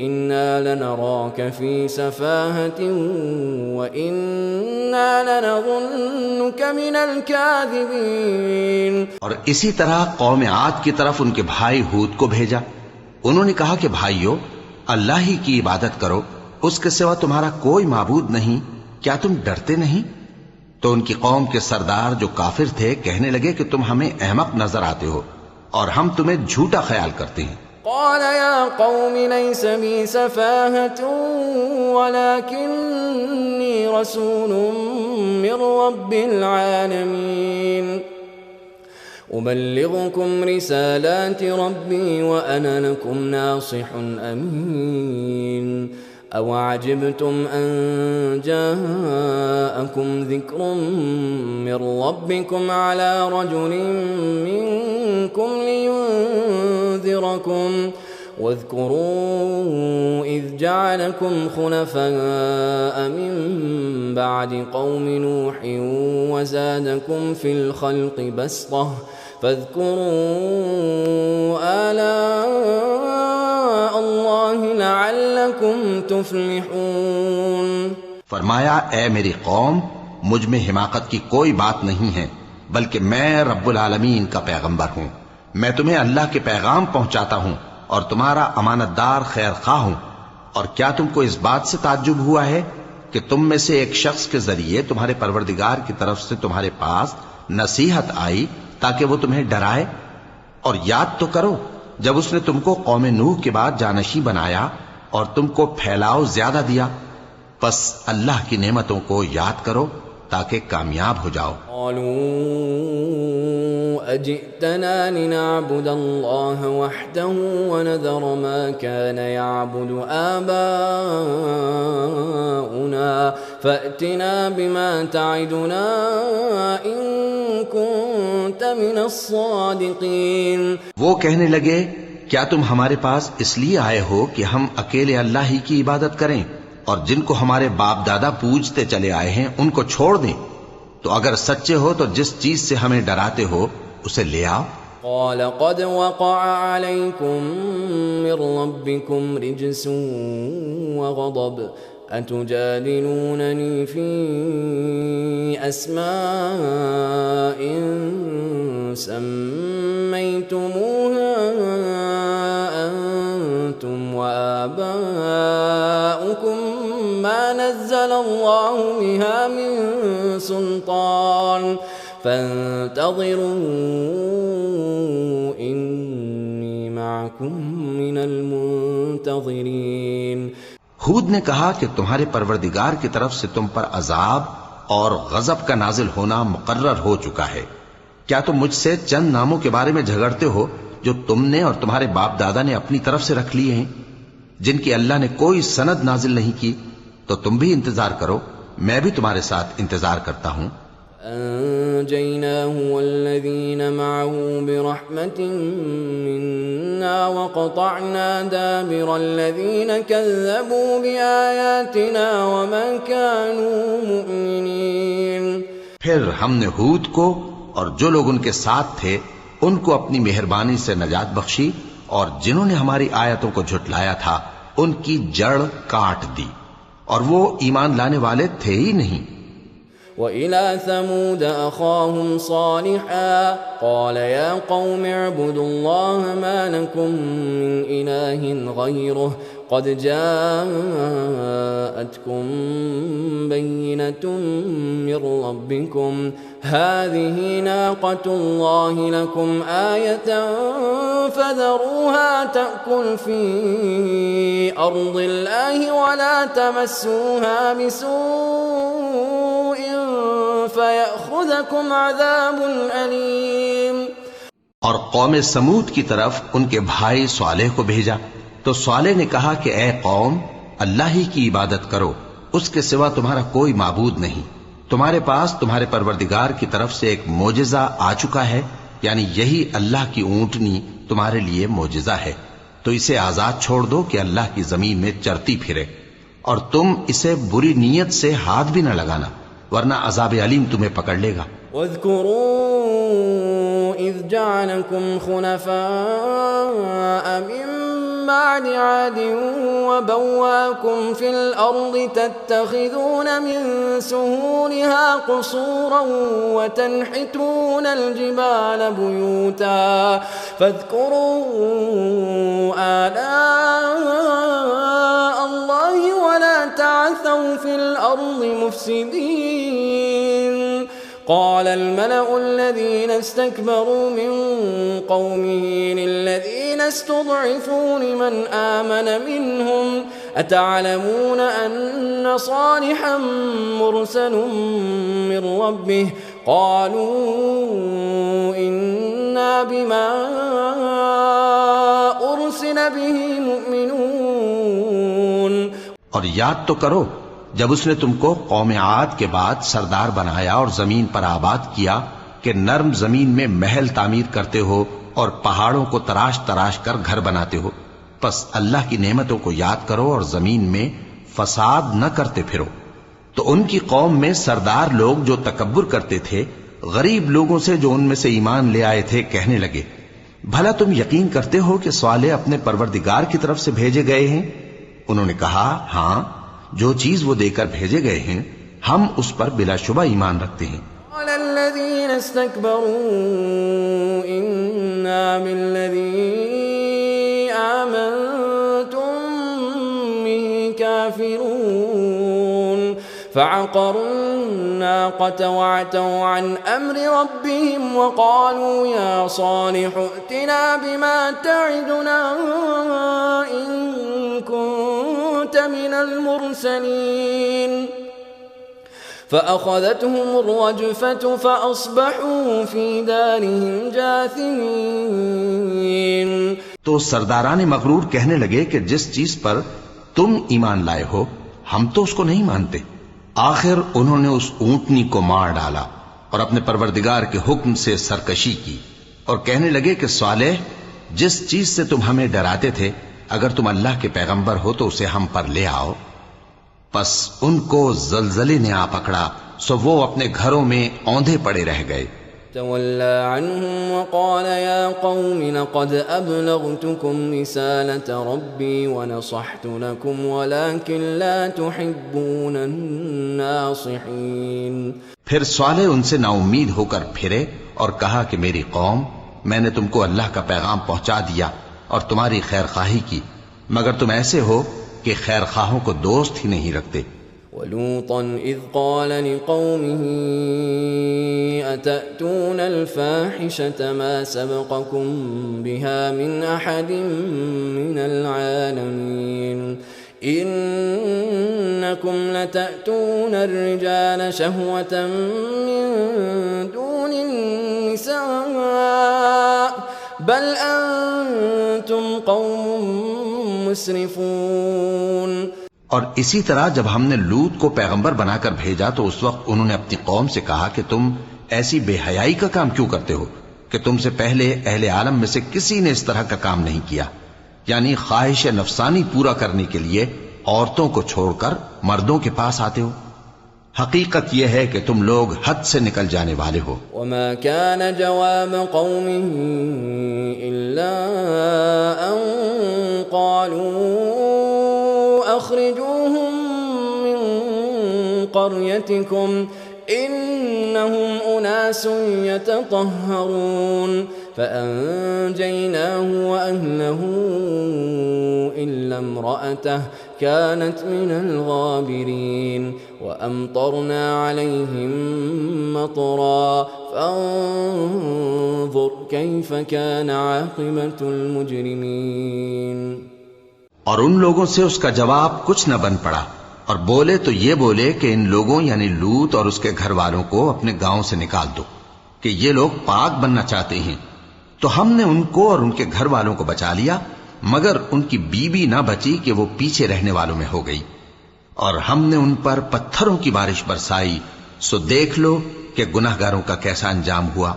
إنا لنراك في سفاهة وإنا لنظنك من الكاذبين. اور اسی طرح قوم عاد کی طرف ان کے بھائی ہود کو بھیجا. انہوں نے کہا کہ بھائیو اللہ ہی کی عبادت کرو، اس کے سوا تمہارا کوئی معبود نہیں، کیا تم ڈرتے نہیں؟ تو ان کی قوم کے سردار جو کافر تھے کہنے لگے کہ تم ہمیں احمق نظر آتے ہو اور ہم تمہیں جھوٹا خیال کرتے ہیں. قال يا قوم ليس بي سفاهة ولكني رسول من رب العالمين أبلغكم رسالات ربي وأنا لكم ناصح أمين. أوعجبتم أن جاءكم ذكر من ربكم على رجل منكم لينذركم واذكروا إذ جعلكم خلفاء من بعد قوم نوح وزادكم في الخلق بسطة فاذكروا آلاء الله لعلكم تفلحون. فرمایا اے میری قوم مجھ میں حماقت کی کوئی بات نہیں ہے، بلکہ میں رب العالمین کا پیغمبر ہوں. میں تمہیں اللہ کے پیغام پہنچاتا ہوں اور تمہارا امانت دار خیر خواہ ہوں. اور کیا تم کو اس بات سے تعجب ہوا ہے کہ تم میں سے ایک شخص کے ذریعے تمہارے پروردگار کی طرف سے تمہارے پاس نصیحت آئی تاکہ وہ تمہیں ڈرائے؟ اور یاد تو کرو جب اس نے تم کو قوم نوح کے بعد جانشی بنایا اور تم کو پھیلاؤ زیادہ دیا. پس اللہ کی نعمتوں کو یاد کرو تاکہ کامیاب ہو جاؤ. قالوا أجئتنا لنعبد الله وحده ونذر ما كان يعبد آباؤنا فأتنا بما تعدنا إن كنت من الصادقين. وہ کہنے لگے کیا تم ہمارے پاس اس لیے آئے ہو کہ ہم اکیلے اللہ ہی کی عبادت کریں اور جن کو ہمارے باپ دادا پوجتے چلے آئے ہیں ان کو چھوڑ دیں؟ تو اگر سچے ہو تو جس چیز سے ہمیں ڈراتے ہو اسے لے آؤ. قال قد وقع عليكم من ربكم رجس وغضب أتجادلونني في أسماء سميتموها أنتم وآباؤكم ما نزل الله بها من سلطان فانتظروا إني معكم من المنتظرين. ہود نے کہا کہ تمہارے پروردگار کی طرف سے تم پر عذاب اور غضب کا نازل ہونا مقرر ہو چکا ہے. کیا تم مجھ سے چند ناموں کے بارے میں جھگڑتے ہو جو تم نے اور تمہارے باپ دادا نے اپنی طرف سے رکھ لیے ہیں جن کی اللہ نے کوئی سند نازل نہیں کی؟ تو تم بھی انتظار کرو، میں بھی تمہارے ساتھ انتظار کرتا ہوں. أنجيناه والذين معه برحمة منا وقطعنا دابر الذين كذبوا بآياتنا وما كانوا مؤمنين. پھر ہم نے ہود کو اور جو لوگ ان کے ساتھ تھے ان کو اپنی مہربانی سے نجات بخشی، اور جنہوں نے ہماری آیتوں کو جھٹلایا تھا ان کی جڑ کاٹ دی، اور وہ ایمان لانے والے تھے ہی نہیں. وإلى ثمود أخاهم صالحا قال يا قوم اعبدوا الله ما لكم من إله غيره قد جاءتكم بينة من ربكم هذه ناقة الله لكم آية فذروها تأكل في أرض الله ولا تمسوها بسوء فَيَأْخُذَكُمْ عَذَابٌ أَلِيمٌ. اور قوم سمود کی طرف ان کے بھائی صالح کو بھیجا تو صالح نے کہا کہ اے قوم اللہ ہی کی عبادت کرو، اس کے سوا تمہارا کوئی معبود نہیں. تمہارے پاس تمہارے پروردگار کی طرف سے ایک معجزہ آ چکا ہے، یعنی یہی اللہ کی اونٹنی تمہارے لیے معجزہ ہے. تو اسے آزاد چھوڑ دو کہ اللہ کی زمین میں چرتی پھرے، اور تم اسے بری نیت سے ہاتھ بھی نہ لگانا، ورنہ عذاب علیم تمہیں پکڑ لے گا۔ واذکروا اذ جعلکم خلفاء من بعد عاد وبواكم في الأرض تتخذون من سهولها قصورا وتنحتون الجبال بيوتا فاذكروا آلاء الله ولا تعثوا في الأرض مفسدين قال الملأ الذين استكبروا من قومه للذين استضعفوا لمن آمن منهم أتعلمون أن صالحا مرسل من ربه قالوا إنا بما أرسل به مؤمنون۔ اور یاد تو کرو جب اس نے تم کو قوم عاد کے بعد سردار بنایا اور زمین پر آباد کیا کہ نرم زمین میں محل تعمیر کرتے ہو اور پہاڑوں کو تراش تراش کر گھر بناتے ہو، پس اللہ کی نعمتوں کو یاد کرو اور زمین میں فساد نہ کرتے پھرو۔ تو ان کی قوم میں سردار لوگ جو تکبر کرتے تھے غریب لوگوں سے جو ان میں سے ایمان لے آئے تھے کہنے لگے، بھلا تم یقین کرتے ہو کہ صالح اپنے پروردگار کی طرف سے بھیجے گئے ہیں؟ انہوں نے کہا ہاں، جو چیز وہ دے کر بھیجے گئے ہیں ہم اس پر بلا شبہ ایمان رکھتے ہیں۔ قال الذين استكبروا إنا بالذي آمنتم به كافرون فعقروا الناقة وعتوا عن أمر ربهم وقالوا يا صالح ائتنا بما تعدنا إن كنت من المرسلين فأخذتهم الرجفة فأصبحوا في دارهم جاثمين۔ تو سرداران مغرور کہنے لگے کہ جس چیز پر تم ایمان لائے ہو ہم تو اس کو نہیں مانتے۔ آخر انہوں نے اس اونٹنی کو مار ڈالا اور اپنے پروردگار کے حکم سے سرکشی کی، اور کہنے لگے کہ صالح جس چیز سے تم ہمیں ڈراتے تھے اگر تم اللہ کے پیغمبر ہو تو اسے ہم پر لے آؤ۔ پس ان کو زلزلے نے آ پکڑا، سو وہ اپنے گھروں میں اوندھے پڑے رہ گئے۔ تولى عنهم وقال يا قوم لقد أبلغتكم رسالة ربي ونصحت لكم ولكن لا تحبون الناصحين۔ پھر صالح ان سے نا امید ہو کر پھرے اور کہا کہ میری قوم، میں نے تم کو اللہ کا پیغام پہنچا دیا اور تمہاری خیر خواہی کی، مگر تم ایسے ہو کہ خیر خواہوں کو دوست ہی نہیں رکھتے۔ وَلُوطًا إِذْ قَالَ لِقَوْمِهِ أَتَأْتُونَ الْفَاحِشَةَ مَا سَبَقَكُمْ بِهَا مِنْ أَحَدٍ مِنَ الْعَالَمِينَ إِنَّكُمْ لَتَأْتُونَ الرِّجَالَ شَهْوَةً مِنْ دُونِ النِّسَاءِ بَلْ أَنْتُمْ قَوْمٌ مُسْرِفُونَ۔ اور اسی طرح جب ہم نے لوط کو پیغمبر بنا کر بھیجا تو اس وقت انہوں نے اپنی قوم سے کہا کہ تم ایسی بے حیائی کا کام کیوں کرتے ہو کہ تم سے پہلے اہل عالم میں سے کسی نے اس طرح کا کام نہیں کیا، یعنی خواہش نفسانی پورا کرنے کے لیے عورتوں کو چھوڑ کر مردوں کے پاس آتے ہو۔ حقیقت یہ ہے کہ تم لوگ حد سے نکل جانے والے ہو۔ وما كان جواب قومه إلا أن قالوا أخرجوهم من قريتكم إنهم أناس يتطهرون فأنجيناه وأهله إلا امرأته كانت من الغابرين وأمطرنا عليهم مطرا فانظر كيف كان عاقبة المجرمين۔ اور ان لوگوں سے اس کا جواب کچھ نہ بن پڑا، اور بولے تو یہ بولے کہ ان لوگوں یعنی لوط اور اس کے گھر والوں کو اپنے گاؤں سے نکال دو کہ یہ لوگ پاک بننا چاہتے ہیں۔ تو ہم نے ان کو اور ان کے گھر والوں کو بچا لیا، مگر ان کی بیوی نہ بچی کہ وہ پیچھے رہنے والوں میں ہو گئی، اور ہم نے ان پر پتھروں کی بارش برسائی، سو دیکھ لو کہ گناہگاروں کا کیسا انجام ہوا۔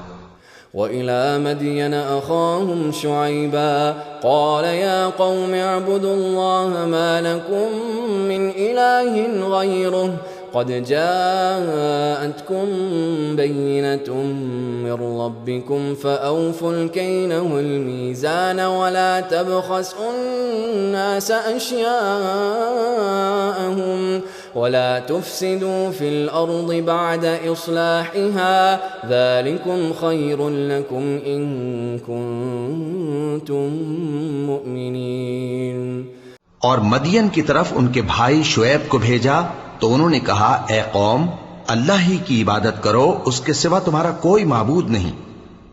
وإلى مدين أخاهم شعيبا قال يا قوم اعبدوا الله ما لكم من إله غيره قد جاءتكم بينة من ربكم فأوفوا الكيل والميزان ولا تبخسوا الناس أشياءهم ولا تفسدوا في الأرض بعد إصلاحها ذلكم خير لكم إن كنتم مؤمنين. اور مدین کی طرف ان کے بھائی شعیب کو بھیجا تو انہوں نے کہا اے قوم اللہ ہی کی عبادت کرو، اس کے سوا تمہارا کوئی معبود نہیں.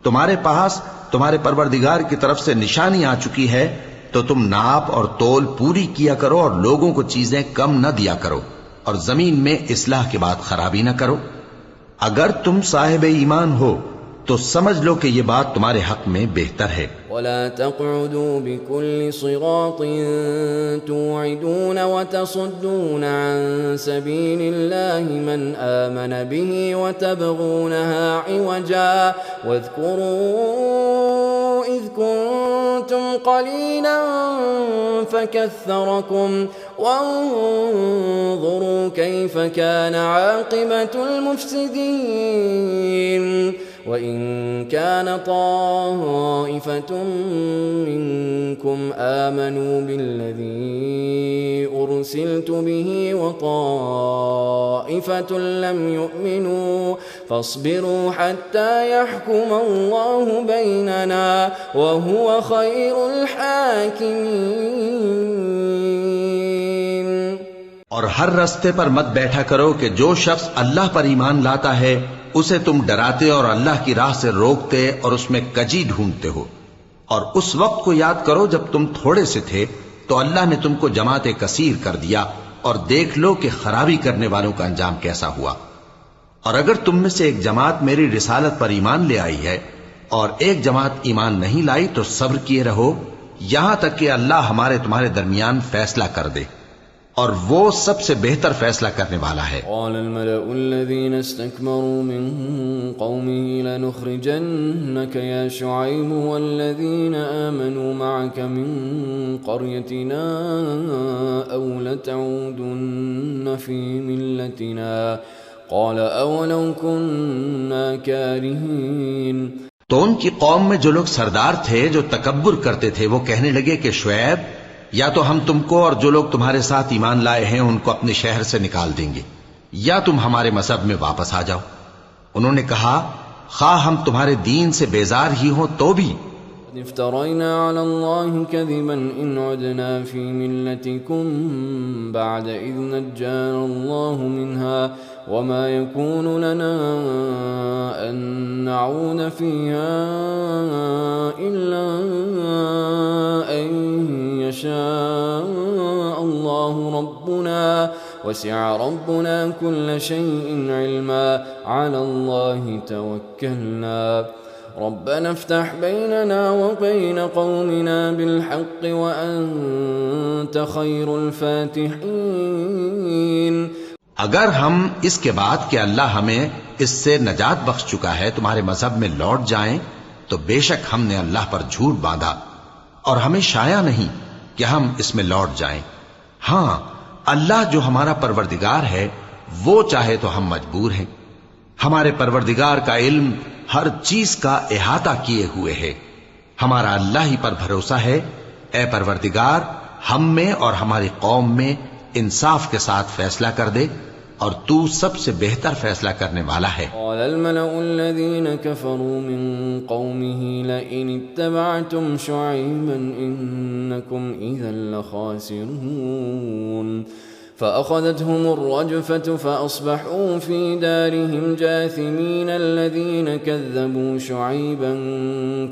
تمہارے پاس تمہارے پروردگار کی طرف سے نشانی آ چکی ہے تو تم ناپ اور تول پوری کیا کرو اور لوگوں کو چیزیں کم نہ دیا کرو اور زمین میں اصلاح کے بعد خرابی نہ کرو. اگر تم صاحب ایمان ہو تو سمجھ لو کہ یہ بات تمہارے حق میں بہتر ہے. ولا تقعدوا بكل صراط توعدون وتصدون عن سبيل الله من آمن به وتبغونها عوجا واذكروا إذ كنتم قليلا فكثركم وانظروا كيف كان عاقبة المفسدين. وَإِن كَانَ طَائِفَةٌ مِّنكُمْ آمَنُوا بِالَّذِي أُرْسِلْتُ بِهِ وَطَائِفَةٌ لَّمْ يُؤْمِنُوا فَاصْبِرُوا حَتَّى يَحْكُمَ اللَّهُ بَيْنَنَا وَهُوَ خَيْرُ الْحَاكِمِينَ. اور ہر رستے پر مت بیٹھا کرو کہ جو شخص اللہ پر ایمان لاتا ہے اسے تم ڈراتے اور اللہ کی راہ سے روکتے اور اس میں کجی ڈھونڈتے ہو. اور اس وقت کو یاد کرو جب تم تھوڑے سے تھے تو اللہ نے تم کو جماعت کثیر کر دیا، اور دیکھ لو کہ خرابی کرنے والوں کا انجام کیسا ہوا. اور اگر تم میں سے ایک جماعت میری رسالت پر ایمان لے آئی ہے اور ایک جماعت ایمان نہیں لائی تو صبر کیے رہو یہاں تک کہ اللہ ہمارے تمہارے درمیان فیصلہ کر دے، اور وہ سب سے بہتر فیصلہ کرنے والا ہے. قال الملأ الذين استكبروا من قومه لنخرجنك يا شعيب والذين آمنوا معك من قريتنا أو لتعودن في ملتنا قال أولو كنا كارهين. تو ان کی قوم میں جو لوگ سردار تھے جو تکبر کرتے تھے وہ کہنے لگے کہ شعیب یا تو ہم تم کو اور جو لوگ تمہارے ساتھ ایمان لائے ہیں ان کو اپنے شہر سے نکال دیں گے یا تم ہمارے مذہب میں واپس آ جاؤ. انہوں نے کہا خواہ ہم تمہارے دین سے بیزار ہی ہوں تو بھی افترينا على الله كذبا إن عدنا في ملتكم بعد إذ نجانا الله منها وما يكون لنا أن نعود فيها إلا أن يشاء الله ربنا وسع ربنا كل شيء علما على الله توكلنا ربنا افتح بيننا وبين قومنا بالحق وأنت خير الفاتحين. اگر ہم اس کے بعد کہ اللہ ہمیں اس سے نجات بخش چکا ہے تمہارے مذہب میں لوٹ جائیں تو بے شک ہم نے اللہ پر جھوٹ باندھا اور ہمیں شایع نہیں کہ ہم اس میں لوٹ جائیں. ہاں اللہ جو ہمارا پروردگار ہے وہ چاہے تو ہم مجبور ہیں. ہمارے پروردگار کا علم ہر چیز کا احاطہ کیے ہوئے ہے. ہمارا اللہ ہی پر بھروسہ ہے. اے پروردگار ہم میں اور ہماری قوم میں انصاف کے ساتھ فیصلہ کر دے اور تو سب سے بہتر فیصلہ کرنے والا ہے. قال الملأ الذين كفروا من قومه لئن اتبعتم شعيبا إنكم إذا لخاسرون فأخذتهم الرجفة فأصبحوا في دارهم جاثمين الذين كذبوا شعيبا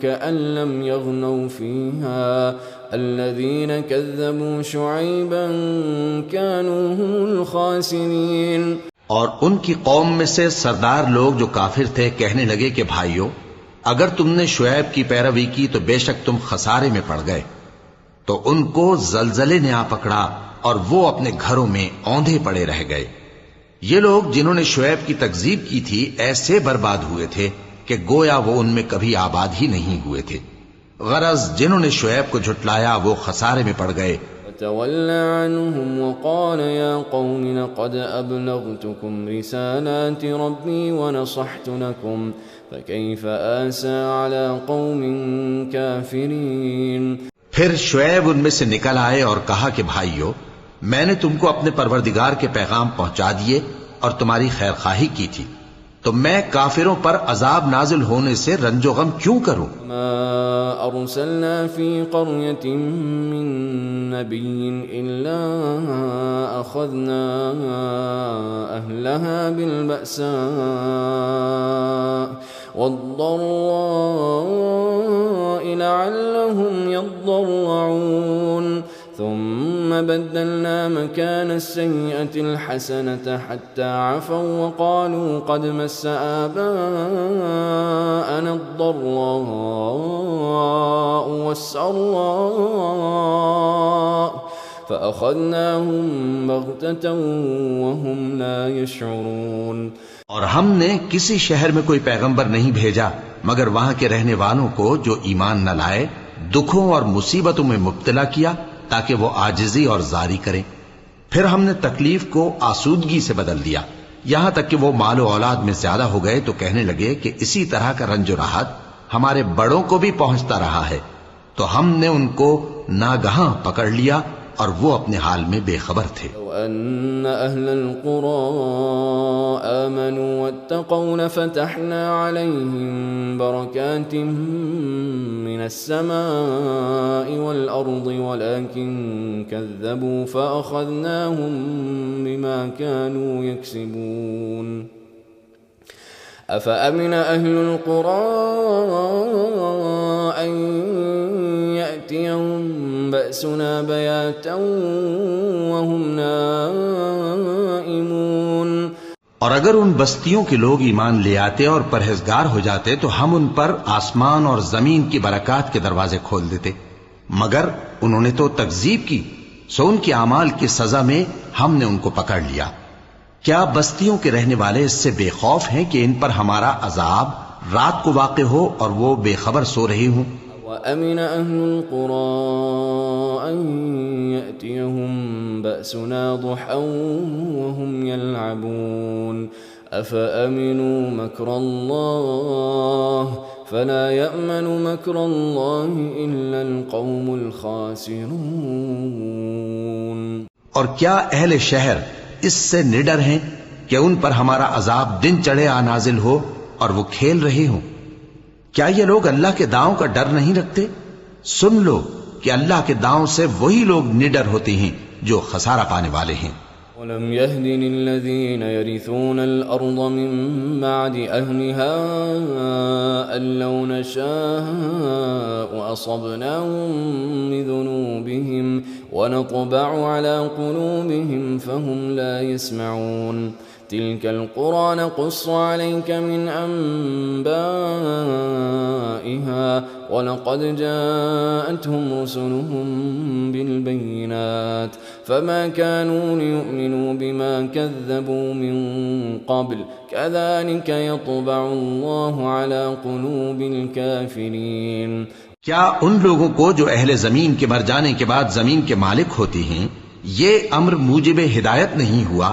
كأن لم يغنوا فيها الذين كذبوا شعيبا كانوا هم الخاسرين. اور ان کی قوم میں سے سردار لوگ جو کافر تھے کہنے لگے کہ بھائیو اگر تم نے شعیب کی پیروی کی تو بے شک تم خسارے میں پڑ گئے. تو ان کو زلزلے نے آ پکڑا اور وہ اپنے گھروں میں اوندھے پڑے رہ گئے. یہ لوگ جنہوں نے شعیب کی تکذیب کی تھی ایسے برباد ہوئے تھے کہ گویا وہ ان میں کبھی آباد ہی نہیں ہوئے تھے۔ غرض جنہوں نے شعیب کو جھٹلایا وہ خسارے میں پڑ گئے۔ فتولى عنهم وقال يا قوم لقد أبلغتكم رسالات ربي ونصحت لكم فكيف آسى على قوم كافرين۔ پھر شعیب ان میں سے نکل آئے اور کہا کہ بھائیو، میں نے تم کو اپنے پروردگار کے پیغام پہنچا دیے اور تمہاری خیر خواہی کی تھی، تو میں کافروں پر عذاب نازل ہونے سے رنج و غم کیوں کروں؟ ما أرسلنا في قرية من نبي إلا أخذنا أهلها بالبأساء والضراء لعلهم يضرعون ثم بدلنا مكان السيئة الحسنة حتى عفوا وقالوا قد مس آباءنا الضراء والسراء فأخذناهم بغتة وهم لا يشعرون۔ اور ہم نے کسی شہر میں کوئی پیغمبر نہیں بھیجا مگر وہاں کے رہنے والوں کو جو ایمان نہ لائے دکھوں اور مصیبتوں میں مبتلا کیا تاکہ وہ عاجزی اور زاری کریں۔ پھر ہم نے تکلیف کو آسودگی سے بدل دیا، یہاں تک کہ وہ مال و اولاد میں زیادہ ہو گئے تو کہنے لگے کہ اسی طرح کا رنج و راحت ہمارے بڑوں کو بھی پہنچتا رہا ہے، تو ہم نے ان کو ناگہاں پکڑ لیا اور وہ اپنے حال میں بے خبر تھے۔ لو أن أهل القرى آمنوا واتقوا لفتحنا عليهم بركات من السماء والأرض ولكن كذبوا فأخذناهم بما كانوا يكسبون۔ أفأمن أهل القرى أن يأتيهم بأسنا بياتا وهم نائمون۔ اور اگر ان بستیوں کے لوگ ایمان لے آتے اور پرہیزگار ہو جاتے تو ہم ان پر آسمان اور زمین کی برکات کے دروازے کھول دیتے، مگر انہوں نے تو تکذیب کی، سو ان کے اعمال کی سزا میں ہم نے ان کو پکڑ لیا۔ کیا بستیوں کے رہنے والے اس سے بے خوف ہیں کہ ان پر ہمارا عذاب رات کو واقع ہو اور وہ بے خبر سو رہے ہوں؟ وَأَمِنَ أَهْلُ الْقُرَىٰ أَن يَأْتِيَهُم بَأْسُنَا ضُحًى وَهُمْ يَلْعَبُونَ أَفَأَمِنُوا مَكْرَ اللَّهِ فَلَا يَأْمَنُ مَكْرَ اللَّهِ إِلَّا الْقَوْمُ الْخَاسِرُونَ۔ اور کیا اہل شہر اس سے نڈر ہیں کہ ان پر ہمارا عذاب دن چڑھے آ نازل ہو اور وہ کھیل رہے ہوں؟ کیا یہ لوگ اللہ کے داؤں کا ڈر نہیں رکھتے؟ سن لو کہ اللہ کے داؤں سے وہی لوگ نڈر ہوتے ہیں جو خسارہ پانے والے ہیں۔ وَلَمْ يَهْدِ لِلَّذِينَ يَرِثُونَ الْأَرْضَ مِن بَعْدِ أَهْلِهَا أَن لَّوْ نَشَاءُ أَصَبْنَاهُم بِذُنُوبِهِمْ وَنَطْبَعُ عَلَى قُلُوبِهِمْ فَهُمْ لَا يَسْمَعُونَ۔ تِلْكَ الْقُرَى نَقُصُّ عَلَيْكَ مِنْ أَنبَائِهَا وَلَقَدْ جَاءَتْهُمْ رُسُلُهُم بِالْبَيِّنَاتِ فَمَا كَانُوا لِيُؤْمِنُوا بِمَا كَذَّبُوا مِن قَبْلُ كَذَلِكَ يَطْبَعُ اللَّهُ عَلَى قُلُوبِ الْكَافِرِينَ۔ کیا ان لوگوں کو جو اہل زمین کے مر جانے کے بعد زمین کے مالک ہوتے ہیں یہ امر موجب ہدایت نہیں ہوا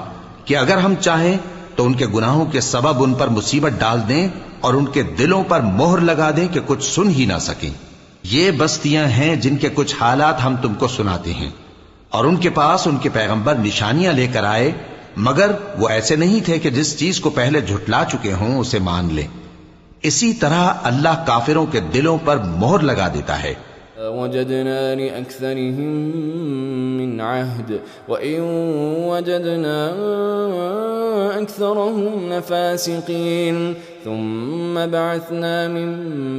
کہ اگر ہم چاہیں تو ان کے گناہوں کے سبب ان پر مصیبت ڈال دیں اور ان کے دلوں پر مہر لگا دیں کہ کچھ سن ہی نہ سکیں؟ یہ بستیاں ہیں جن کے کچھ حالات ہم تم کو سناتے ہیں، اور ان کے پاس ان کے پیغمبر نشانیاں لے کر آئے، مگر وہ ایسے نہیں تھے کہ جس چیز کو پہلے جھٹلا چکے ہوں اسے مان لیں۔ اسی طرح اللہ کافروں کے دلوں پر مہر لگا دیتا ہے۔ وَجَدْنَا لِأَكْثَرِهِم مِّنْ عَهْدٍ وَإِن وَجَدْنَا أَكْثَرَهُمْ لَفَاسِقِينَ ثُمَّ بَعَثْنَا مِن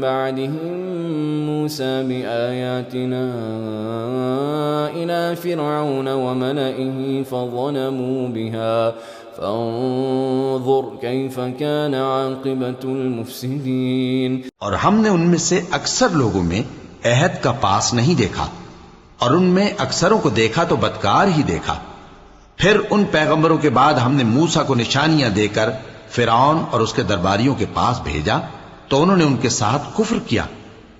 بَعْدِهِم مُّوسَىٰ بِآيَاتِنَا إِلَىٰ فِرْعَوْنَ وَمَلَئِهِ فَظَلَمُوا بِهَا فانظر كيف كان عاقبة المفسدين۔ اور ہم نے ان میں سے اکثر لوگوں میں عہد کا پاس نہیں دیکھا، اور ان میں اکثروں کو دیکھا تو بدکار ہی دیکھا۔ پھر ان پیغمبروں کے بعد ہم نے موسیٰ کو نشانیاں دے کر فرعون اور اس کے درباریوں کے پاس بھیجا، تو انہوں نے ان کے ساتھ کفر کیا،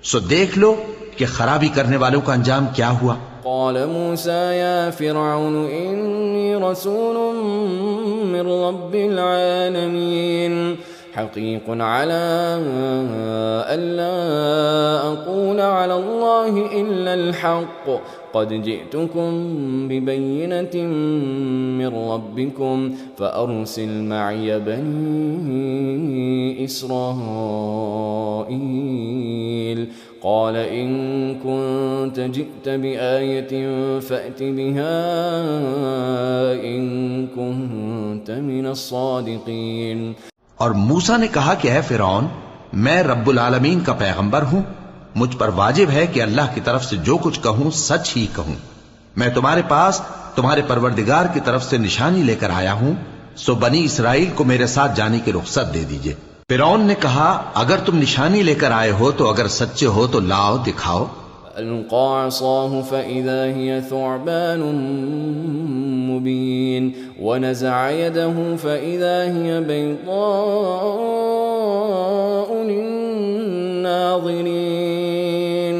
سو دیکھ لو کہ خرابی کرنے والوں کا انجام کیا ہوا۔ قال موسى يا فرعون إني رسول من رب العالمين حقيق على ألا أقول على الله إلا الحق قد جئتكم ببينة من ربكم فأرسل معي بني إسرائيل قال إن كنت جئت بآية فأت بها إن كنت من الصادقين۔ اور موسیٰ نے کہا کہ اے فرعون، میں رب العالمین کا پیغمبر ہوں، مجھ پر واجب ہے کہ اللہ کی طرف سے جو کچھ کہوں سچ ہی کہوں۔ میں تمہارے پاس تمہارے پروردگار کی طرف سے نشانی لے کر آیا ہوں، سو بنی اسرائیل کو میرے ساتھ جانے کی رخصت دے دیجئے۔ فرعون نے کہا اگر تم نشانی لے کر آئے ہو تو اگر سچے ہو تو لاؤ دکھاؤ۔ ألقى عصاه فإذا هي ثعبان مبين ونزع يده فإذا هي بيضاء للناظرين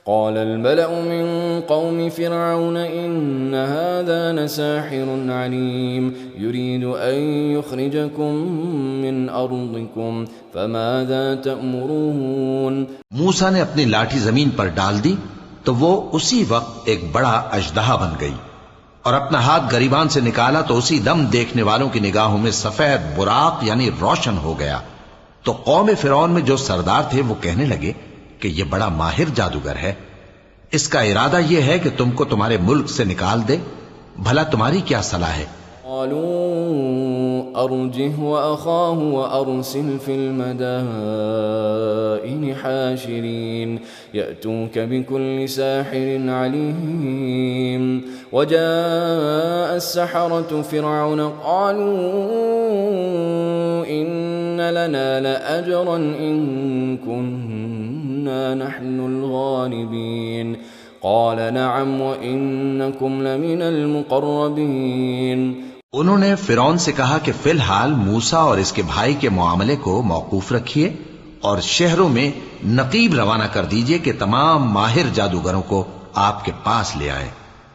قال الملأ من قوم فرعون إن هذا لساحر عليم يريد أن يخرجكم من أرضكم فماذا تأمرون۔ موسیٰ نے اپنی لاٹھی زمین پر ڈال دی تو وہ اسی وقت ایک بڑا اژدہا بن گئی، اور اپنا ہاتھ گریبان سے نکالا تو اسی دم دیکھنے والوں کی نگاہوں میں سفید براق یعنی روشن ہو گیا۔ تو قوم فرعون میں جو سردار تھے وہ کہنے لگے کہ یہ بڑا ماہر جادوگر ہے، اس کا ارادہ یہ ہے کہ تم کو تمہارے ملک سے نکال دے، بھلا تمہاری کیا صلاح ہے؟ قالوا أرجه وأخاه وأرسل في المدائن حاشرين يأتوك بكل ساحر عليم۔ وجاء السحرة فرعون قالوا إن لنا لأجرا إن كنا نحن الغالبين قال نعم وإنكم لمن المقربين۔ انہوں نے فرعون سے کہا کہ فی الحال موسیٰ اور اس کے بھائی کے معاملے کو موقوف رکھیے اور شہروں میں نقیب روانہ کر دیجئے کہ تمام ماہر جادوگروں کو آپ کے پاس لے آئیں۔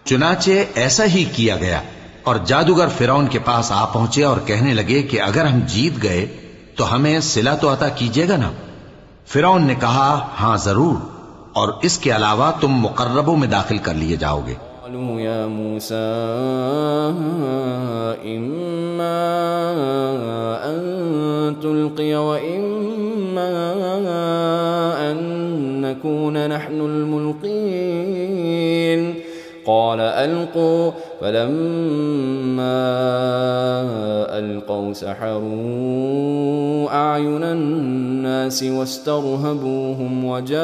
چنانچہ ایسا ہی کیا گیا، اور جادوگر فرعون کے پاس آ پہنچے اور کہنے لگے کہ اگر ہم جیت گئے تو ہمیں صلہ تو عطا کیجیے گا نا؟ فرعون نے کہا ہاں ضرور، اور اس کے علاوہ تم مقربوں میں داخل کر لیے جاؤ گے۔ قالوا يا موسى إما أن تلقي وإما أن نكون نحن الملقين قال ألقوا فلما ألقوا سحروا أعين الناس واسترهبوهم وجاءوا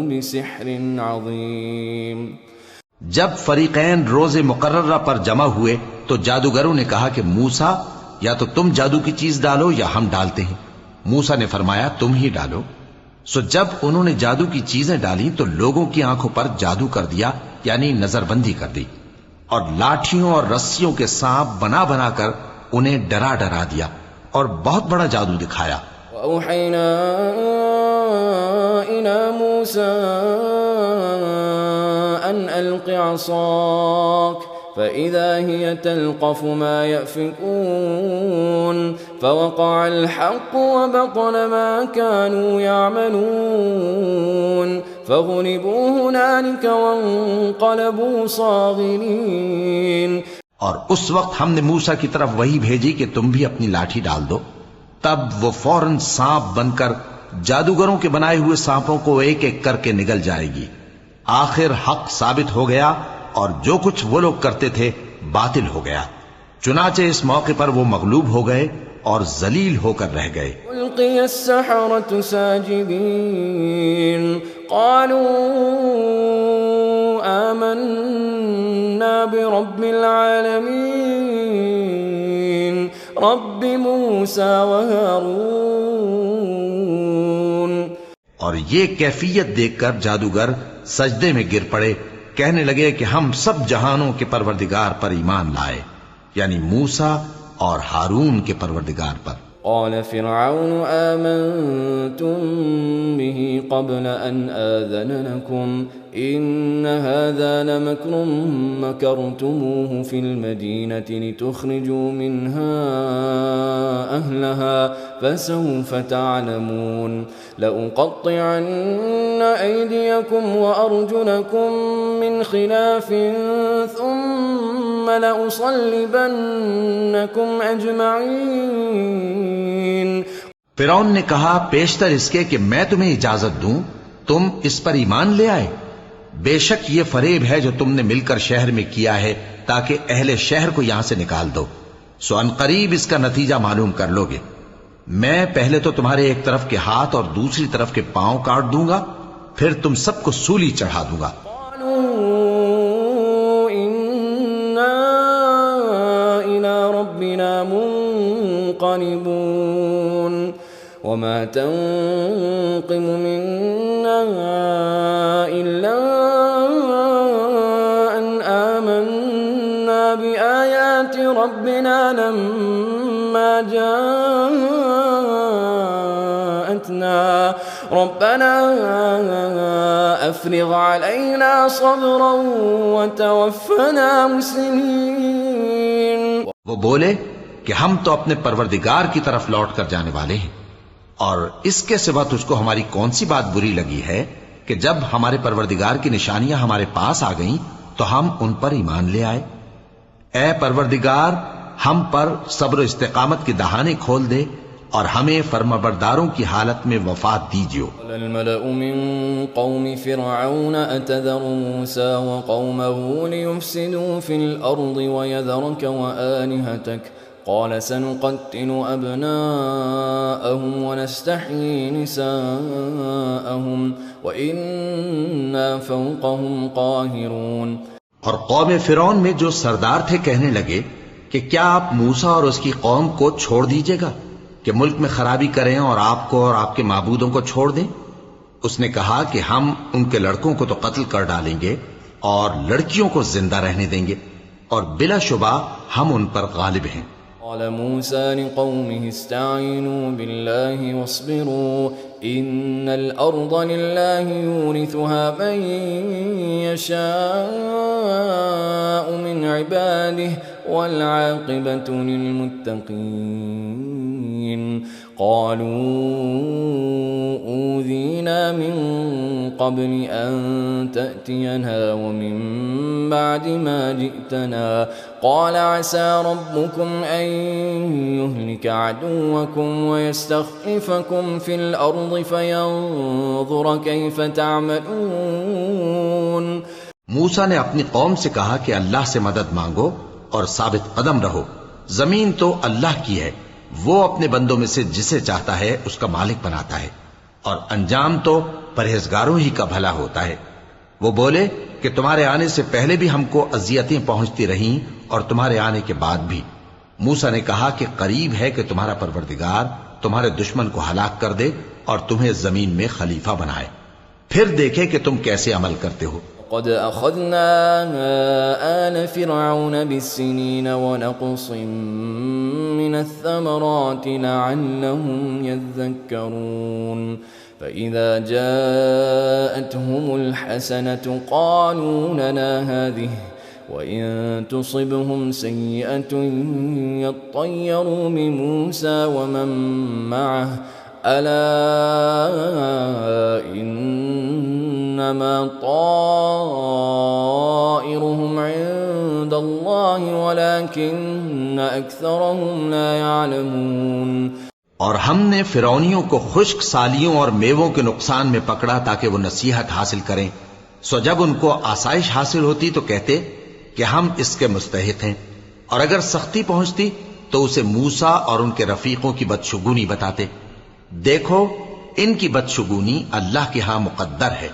بسحر عظيم۔ جب فریقین روز مقررہ پر جمع ہوئے تو جادوگروں نے کہا کہ موسیٰ یا تو تم جادو کی چیز ڈالو یا ہم ڈالتے ہیں۔ موسیٰ نے فرمایا تم ہی ڈالو۔ سو جب انہوں نے جادو کی چیزیں ڈالیں تو لوگوں کی آنکھوں پر جادو کر دیا، یعنی نظر بندی کر دی، اور لاٹھیوں اور رسیوں کے سانپ بنا بنا کر انہیں ڈرا ڈرا دیا اور بہت بڑا جادو دکھایا۔ وأوحينا إلى موسى أن ألق عصاك فإذا هي تلقف ما يأفكون فوقع الحق وبطل ما كانوا يعملون فغلبوا هنالك وانقلبوا صاغرين۔ اور اس وقت ہم نے موسیٰ کی طرف وہی بھیجی کہ تم بھی اپنی لاٹھی ڈال دو، تب وہ فوراً سانپ بن کر جادوگروں کے بنائے ہوئے سانپوں کو ایک ایک کر کے نگل جائے گی۔ آخر حق ثابت ہو گیا اور جو کچھ وہ لوگ کرتے تھے باطل ہو گیا، چنانچہ اس موقع پر وہ مغلوب ہو گئے اور ذلیل ہو کر رہ گئے۔ القي السحرة ساجدين قالوا آمنا برب العالمين رب موسى وهارون۔ اور یہ کیفیت دیکھ کر جادوگر سجدے میں گر پڑے، کہنے لگے کہ ہم سب جہانوں کے پروردگار پر ایمان لائے، یعنی موسیٰ اور ہارون کے پروردگار پر۔ قال فرعون آمنتم به قبل أن آذن لكم إن هذا لمكر مكرتموه في المدينة لتخرجوا منها أهلها فسوف تعلمون لأقطعن أيديكم وأرجلكم من خلاف ثم لأصلبنكم أجمعين۔ فرعون نے کہا پیشتر اس کے کہ میں تمہیں اجازت دوں تم اس پر ایمان لے آئے، بے شک یہ فریب ہے جو تم نے مل کر شہر میں کیا ہے تاکہ اہل شہر کو یہاں سے نکال دو، سو ان قریب اس کا نتیجہ معلوم کر لو گے۔ میں پہلے تو تمہارے ایک طرف کے ہاتھ اور دوسری طرف کے پاؤں کاٹ دوں گا، پھر تم سب کو سولی چڑھا دوں گا۔ قالوا إنا إلى ربنا منقلبون وما تنقم منا إلا أن آمنا بآيات ربنا لما جاءتنا ربنا أفرغ علينا صبرا وتوفنا مسلمين۔ وہ بولے کہ ہم تو اپنے پروردگار کی طرف لوٹ کر جانے والے ہیں، اور اس کے سوا تجھ کو ہماری کون سی بات بری لگی ہے کہ جب ہمارے پروردگار کی نشانیاں ہمارے پاس آ گئیں تو ہم ان پر ایمان لے آئے۔ اے پروردگار ہم پر صبر و استقامت کی دہانے کھول دے اور ہمیں فرمانبرداروں کی حالت میں وفات دیجیو۔ قال الملأ من قوم فرعون أتذر موسى وقومه ليفسدوا في الأرض ويذرك وآلهتك قال سنقتل أبناءهم ونستحيي نساءهم وإنا فوقهم قاهرون۔ اور قوم فرعون میں جو سردار تھے کہنے لگے کہ کیا آپ موسیٰ اور اس کی قوم کو چھوڑ دیجیے گا کہ ملک میں خرابی کریں اور آپ کو اور آپ کے معبودوں کو چھوڑ دیں؟ اس نے کہا کہ ہم ان کے لڑکوں کو تو قتل کر ڈالیں گے اور لڑکیوں کو زندہ رہنے دیں گے، اور بلا شبہ ہم ان پر غالب ہیں۔ قال موسى لقومه استعينوا بالله واصبروا إن الأرض لله يورثها من يشاء من عباده والعاقبة للمتقين۔ قالوا أوذينا من قبل أن تأتينا ومن بعد ما جئتنا قال عسى ربكم أن يهلك عدوكم ويستخلفكم في الأرض فينظر كيف تعملون۔ موسیٰ نے اپنی قوم سے کہا کہ اللہ سے مدد مانگو اور ثابت قدم رہو، زمین تو اللہ کی ہے، وہ اپنے بندوں میں سے جسے چاہتا ہے اس کا مالک بناتا ہے، اور انجام تو پرہیزگاروں ہی کا بھلا ہوتا ہے۔ وہ بولے کہ تمہارے آنے سے پہلے بھی ہم کو اذیتیں پہنچتی رہیں اور تمہارے آنے کے بعد بھی۔ موسیٰ نے کہا کہ قریب ہے کہ تمہارا پروردگار تمہارے دشمن کو ہلاک کر دے اور تمہیں زمین میں خلیفہ بنائے، پھر دیکھے کہ تم کیسے عمل کرتے ہو۔ قد أخذنا آل فرعون بالسنين ونقص من الثمرات لعلهم يذكرون فإذا جاءتهم الحسنة قالوا لنا هذه وإن تصبهم سيئة يطيروا بموسى ومن معه ألا إنما طائرهم عند الله ولكن أكثرهم لا يعلمون۔ اور ہم نے فرعونیوں کو خشک سالیوں اور میووں کے نقصان میں پکڑا تاکہ وہ نصیحت حاصل کریں، سو جب ان کو آسائش حاصل ہوتی تو کہتے کہ ہم اس کے مستحق ہیں، اور اگر سختی پہنچتی تو اسے موسیٰ اور ان کے رفیقوں کی بدشگونی بتاتے۔ دیکھو ان کی بدشگونی اللہ کے ہاں مقدر ہے،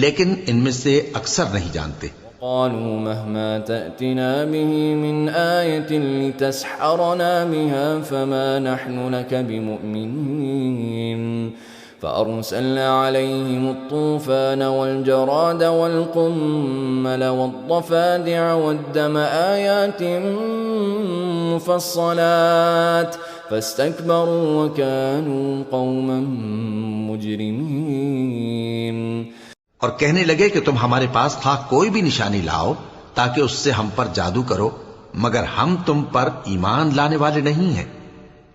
لیکن ان میں سے اکثر نہیں جانتے۔ قالوا مهما تأتنا به من آية لتسحرنا بها فما نحن لك بمؤمنين فأرسلنا عليهم الطوفان والجراد والقمل والضفادع والدم آيات المفصلات فاستكبروا وكانوا قوما مجرمين۔ اور کہنے لگے کہ تم ہمارے پاس خواہ کوئی بھی نشانی لاؤ تاکہ اس سے ہم پر جادو کرو، مگر ہم تم پر ایمان لانے والے نہیں ہیں۔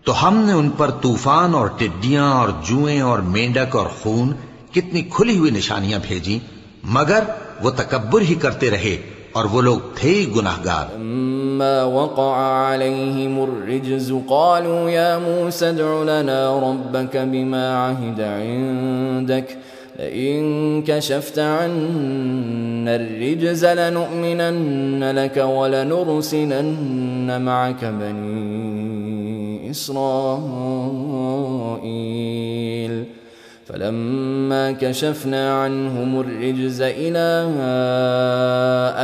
تو ہم نے ان پر طوفان اور ٹڈیاں اور جوئیں اور مینڈک اور خون کتنی کھلی ہوئی نشانیاں بھیجیں، مگر وہ تکبر ہی کرتے رہے اور وہ لوگ تھے ہی گناہگار۔ لما وقع عليهم الرجز قالوا يا موسى ادع لنا ربك بما عهد عندك لئن كشفت عنا الرجز لنؤمنن لك ولنرسلن معك بني إسرائيل فلما كشفنا عنهم الرجز إلى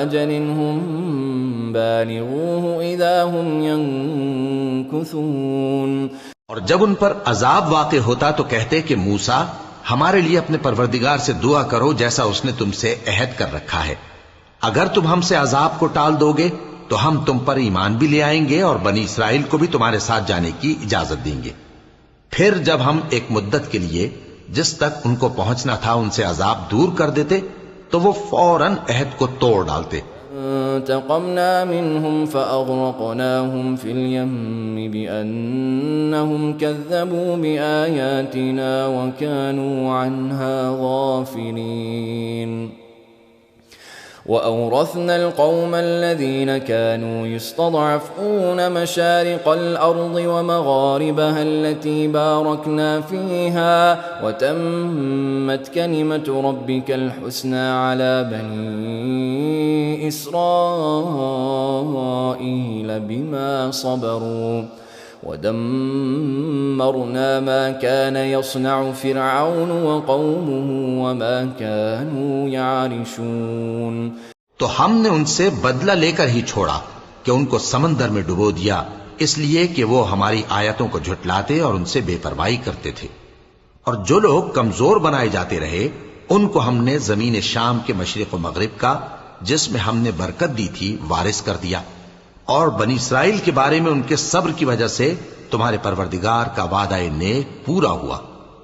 أجل هم بالغوه إذا هم ينكثون۔ اور جب ان پر عذاب واقع ہوتا تو کہتے کہ موسیٰ ہمارے لیے اپنے پروردگار سے دعا کرو جیسا اس نے تم سے عہد کر رکھا ہے، اگر تم ہم سے عذاب کو ٹال دو گے تو ہم تم پر ایمان بھی لے آئیں گے اور بنی اسرائیل کو بھی تمہارے ساتھ جانے کی اجازت دیں گے۔ پھر جب ہم ایک مدت کے لیے جس تک ان کو پہنچنا تھا ان سے عذاب دور کر دیتے تو وہ فوراً عہد کو توڑ ڈالتے۔ انتقمنا منهم فأغرقناهم في اليم بأنهم كذبوا بآياتنا وكانوا عنها غافلين وأورثنا القوم الذين كانوا يستضعفون مشارق الأرض ومغاربها التي باركنا فيها وتمت كلمة ربك الحسنى على بني إسرائيل بما صبروا ودمرنا ما كان يصنع فرعون وقومه وما كانوا يعرشون۔ تو ہم نے ان سے بدلہ لے کر ہی چھوڑا کہ ان کو سمندر میں ڈبو دیا، اس لیے کہ وہ ہماری آیتوں کو جھٹلاتے اور ان سے بے پرواہی کرتے تھے۔ اور جو لوگ کمزور بنائے جاتے رہے ان کو ہم نے زمین شام کے مشرق و مغرب کا جس میں ہم نے برکت دی تھی وارث کر دیا۔ اور بنی اسرائیل کے بارے میں ان کے صبر کی وجہ سے تمہارے پروردگار کا وعدہ نیک پورا ہوا۔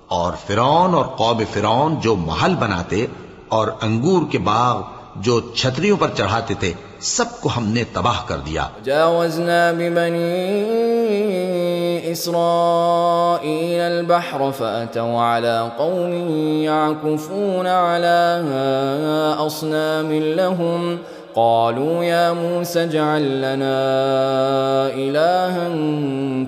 اور فرعون اور قوم فرعون جو محل بناتے اور انگور کے باغ جو چھتریوں پر چڑھاتے تھے سب کو ہم نے تباہ کر دیا۔ جاوزنا ببنی اسرائیل البحر فأتوا على قوم يعكفون على أصنام لهم قالوا يا موسى اجعل لنا إلها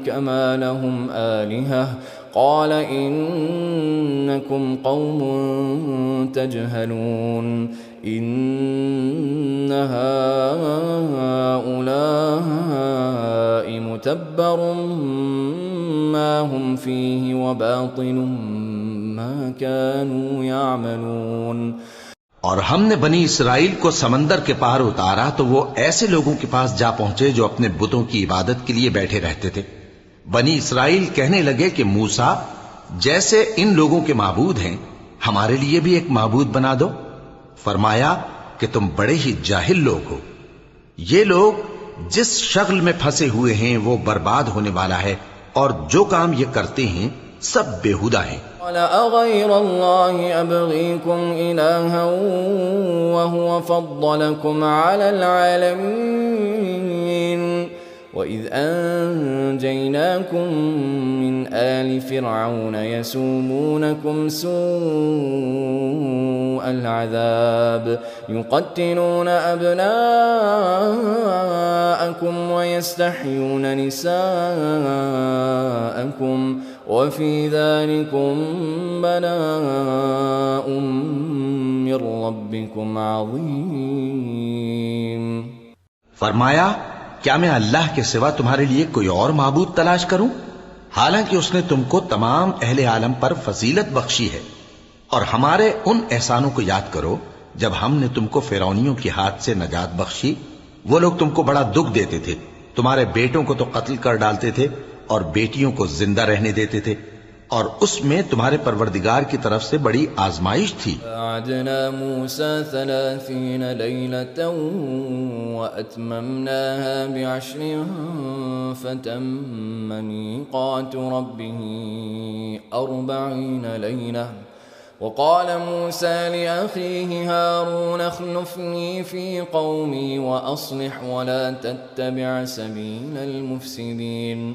كما لهم آلهة قال إنكم قوم تجهلون إن هؤلاء متبر ما هم فيه وباطل ما كانوا يعملون۔ اور ہم نے بنی اسرائیل کو سمندر کے پار اتارا تو وہ ایسے لوگوں کے پاس جا پہنچے جو اپنے بتوں کی عبادت کے لیے بیٹھے رہتے تھے۔ بنی اسرائیل کہنے لگے کہ موسیٰ جیسے ان لوگوں کے معبود ہیں ہمارے لیے بھی ایک معبود بنا دو۔ فرمایا کہ تم بڑے ہی جاہل لوگ ہو، یہ لوگ جس شغل میں پھنسے ہوئے ہیں وہ برباد ہونے والا ہے اور جو کام یہ کرتے ہیں سب بےہودہ ہیں۔ أَغَيْرَ اللَّهِ أَبْغِيكُمْ إِلَٰهًا وَهُوَ فَضَّلَكُمْ عَلَى الْعَالَمِينَ وَإِذْ أَنْجَيْنَاكُمْ مِنْ آلِ فِرْعَوْنَ يَسُومُونَكُمْ سُوءَ الْعَذَابِ يُقَتِّلُونَ أَبْنَاءَكُمْ وَيَسْتَحْيُونَ نِسَاءَكُمْ وَفِي ذَلِكُمْ بَلَاءٌ مِّن رَّبِّكُمْ عَظِيمٌ۔ فرمایا کیا میں اللہ کے سوا تمہارے لیے کوئی اور معبود تلاش کروں؟ حالانکہ اس نے تم کو تمام اہل عالم پر فضیلت بخشی ہے۔ اور ہمارے ان احسانوں کو یاد کرو جب ہم نے تم کو فرعونیوں کے ہاتھ سے نجات بخشی۔ وہ لوگ تم کو بڑا دکھ دیتے تھے، تمہارے بیٹوں کو تو قتل کر ڈالتے تھے اور بیٹیوں کو زندہ رہنے دیتے تھے، اور اس میں تمہارے پروردگار کی طرف سے بڑی آزمائش تھی۔ وعدنا موسى 30 ليلة وأتممناها ب10 فتم ميقات ربه 40 ليلة وقال موسى لأخيه هارون اخلفني في قومي وأصلح ولا تتبع سبيل المفسدين۔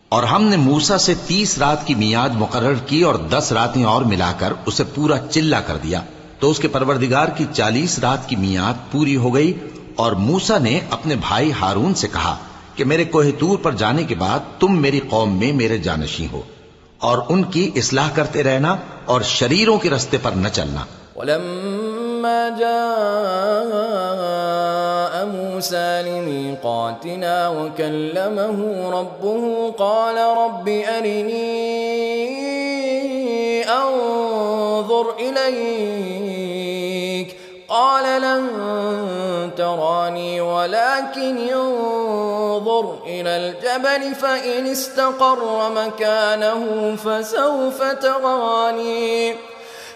اور ہم نے موسیٰ سے 30 رات کی میعاد مقرر کی اور 10 راتیں اور ملا کر اسے پورا چلا کر دیا، تو اس کے پروردگار کی 40 رات کی میعاد پوری ہو گئی۔ اور موسیٰ نے اپنے بھائی ہارون سے کہا کہ میرے کوہ طور پر جانے کے بعد تم میری قوم میں میرے جانشین ہو اور ان کی اصلاح کرتے رہنا اور شریروں کے رستے پر نہ چلنا۔ ولما جاء موسى لميقاتنا وكلمه ربه قال رب أرني أنظر إليك قال لن تراني ولكن انظر إلى الجبل فإن استقر مكانه فسوف تراني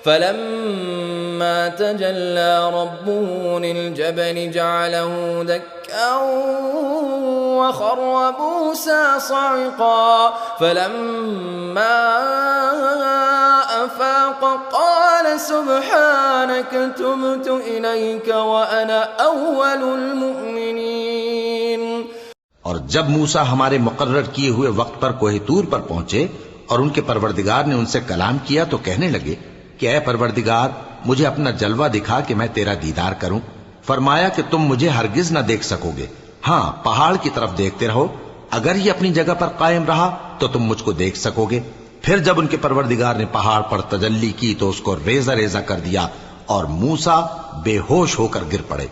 فلما تجلى ربه للجبل جعله دكا وخر موسى صعقا فلما أفاق قال سبحانك تبت إليك وأنا أول المؤمنين۔ اور جب موسیٰ ہمارے مقرر کیے ہوئے وقت پر کوہ طور پر پہنچے اور ان کے پروردگار نے ان سے کلام کیا تو کہنے لگے کہ اے پروردگار مجھے اپنا جلوہ دکھا کہ میں تیرا دیدار کروں۔ فرمایا کہ تم مجھے ہرگز نہ دیکھ سکو گے، ہاں پہاڑ کی طرف دیکھتے رہو، اگر یہ اپنی جگہ پر قائم رہا تو تم مجھ کو دیکھ سکو گے۔ پھر جب ان کے پروردگار نے پہاڑ پر تجلی کی تو اس کو ریزہ ریزہ کر دیا اور موسیٰ بے ہوش ہو کر گر پڑے۔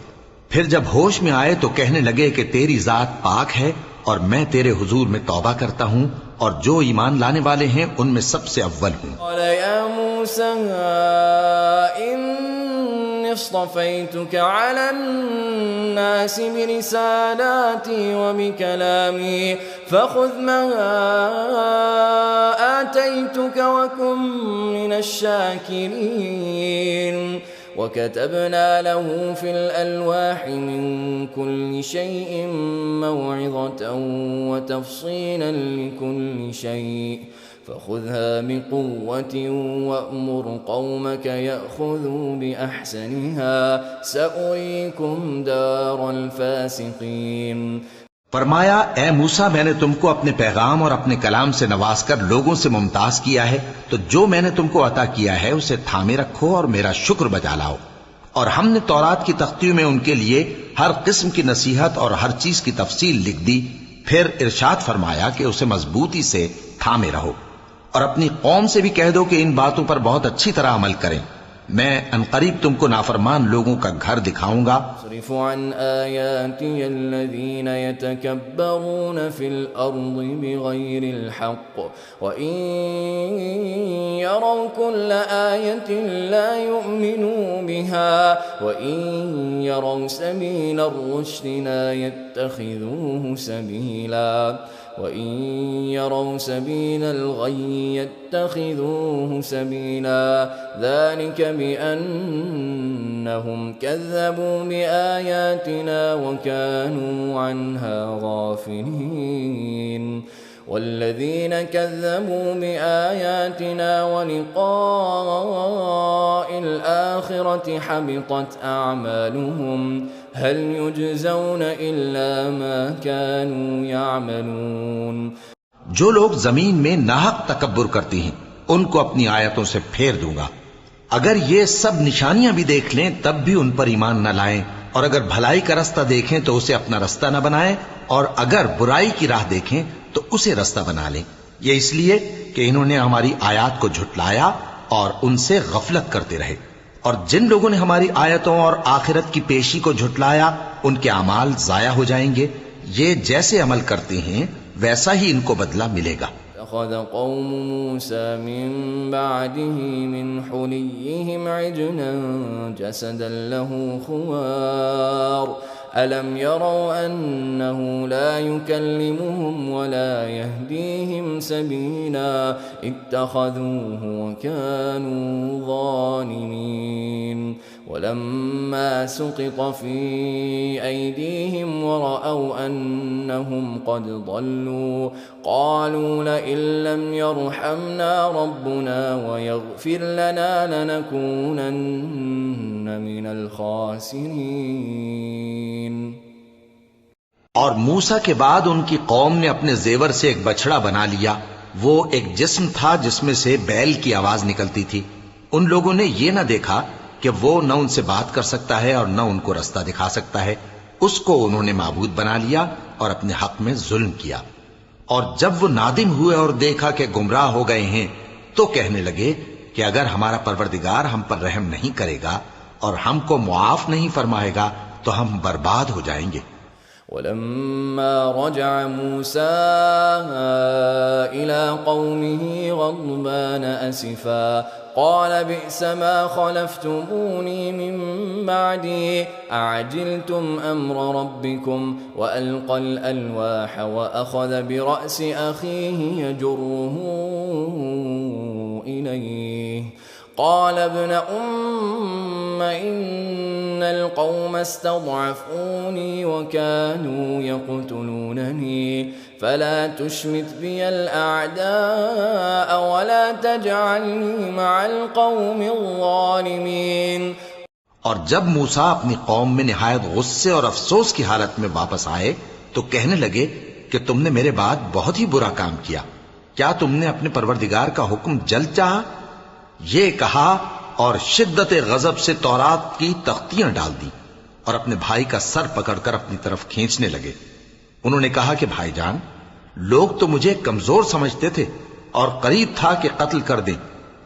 پھر جب ہوش میں آئے تو کہنے لگے کہ تیری ذات پاک ہے اور میں تیرے حضور میں توبہ کرتا ہوں اور جو ایمان لانے والے ہیں ان میں سب سے اول ہوں۔ قال يا موسى إني اصطفيتك على الناس برسالاتي وبكلامي فخذ ما آتيتك وكن من الشاكرين۔ وكتبنا له في الألواح من كل شيء موعظة وتفصيلا لكل شيء فخذها بقوة وأمر قومك يأخذوا بأحسنها سأريكم دار الفاسقين۔ فرمایا اے موسیٰ میں نے تم کو اپنے پیغام اور اپنے کلام سے نواز کر لوگوں سے ممتاز کیا ہے، تو جو میں نے تم کو عطا کیا ہے اسے تھامے رکھو اور میرا شکر بجا لاؤ۔ اور ہم نے تورات کی تختیوں میں ان کے لیے ہر قسم کی نصیحت اور ہر چیز کی تفصیل لکھ دی۔ پھر ارشاد فرمایا کہ اسے مضبوطی سے تھامے رہو اور اپنی قوم سے بھی کہہ دو کہ ان باتوں پر بہت اچھی طرح عمل کریں، میں انقریب تم کو نافرمان لوگوں کا گھر دکھاؤں گا۔ اصرف عن آیاتی الذین یتکبرون فی الارض بغیر الحق وإن يروا كل آیت لا يؤمنوا بها وإن يروا سبیل الرشد لا يتخذوه سبیلا وإن يروا سبيل الغي يتخذوه سبيلا ذلك بأنهم كذبوا بآياتنا وكانوا عنها غافلين۔ والذين كذبوا بآياتنا ولقاء الآخرة حبطت أعمالهم هل يجزون إلا ما كانوا يعملون۔ جو لوگ زمین میں ناحق تکبر کرتے ہیں ان کو اپنی آیتوں سے پھیر دوں گا، اگر یہ سب نشانیاں بھی دیکھ لیں تب بھی ان پر ایمان نہ لائیں، اور اگر بھلائی کا رستہ دیکھیں تو اسے اپنا رستہ نہ بنائیں، اور اگر برائی کی راہ دیکھیں تو اسے رستہ بنا لیں۔ یہ اس لیے کہ انہوں نے ہماری آیات کو جھٹلایا اور ان سے غفلت کرتے رہے، اور جن لوگوں نے ہماری آیتوں اور آخرت کی پیشی کو جھٹلایا ان کے اعمال ضائع ہو جائیں گے۔ یہ جیسے عمل کرتے ہیں ویسا ہی ان کو بدلہ ملے گا۔ اتخذ قوم موسى من بعده من حليهم عجلا جسدا له خوار ألم يروا أنه لا يكلمهم ولا يهديهم سبيلا اتخذوه وكانوا ظالمين۔ ولما سقط في أيديهم ورأوا أنهم قد ضلوا قالوا لئن لم يرحمنا ربنا ويغفر لنا لنكونن من الخاسرين. اور موسیٰ کے بعد ان کی قوم نے اپنے زیور سے ایک بچڑا بنا لیا. وہ ایک جسم تھا جس میں سے بیل کی آواز نکلتی تھی. ان لوگوں نے یہ نہ دیکھا کہ وہ نہ ان سے بات کر سکتا ہے اور نہ ان کو رستہ دکھا سکتا ہے. اس کو انہوں نے معبود بنا لیا اور اپنے حق میں ظلم کیا. اور جب وہ نادم ہوئے اور دیکھا کہ گمراہ ہو گئے ہیں تو کہنے لگے کہ اگر ہمارا پروردگار ہم پر رحم نہیں کرے گا اور ہم کو معاف نہیں فرمائے گا تو ہم برباد ہو جائیں گے. ولما رجع موسى إلى قومه غضبان أسفا قال بئس ما خلفتموني من بعدي أعجلتم أمر ربكم وألقى الألواح وأخذ برأس أخيه يجره إليه قال ابن إن القوم استضعفوني وكانوا يقتلونني فلا تشمت بي الأعداء ولا تجعلني مع القوم الظالمين. اور جب موسیٰ اپنی قوم میں نہایت غصے اور افسوس کی حالت میں واپس آئے تو کہنے لگے کہ تم نے میرے بعد بہت ہی برا کام کیا. کیا تم نے اپنے پروردگار کا حکم جلد چاہا؟ یہ کہا اور شدت غضب سے تورات کی تختیاں ڈال دی اور اپنے بھائی کا سر پکڑ کر اپنی طرف کھینچنے لگے. انہوں نے کہا کہ بھائی جان، لوگ تو مجھے کمزور سمجھتے تھے اور قریب تھا کہ قتل کر دیں،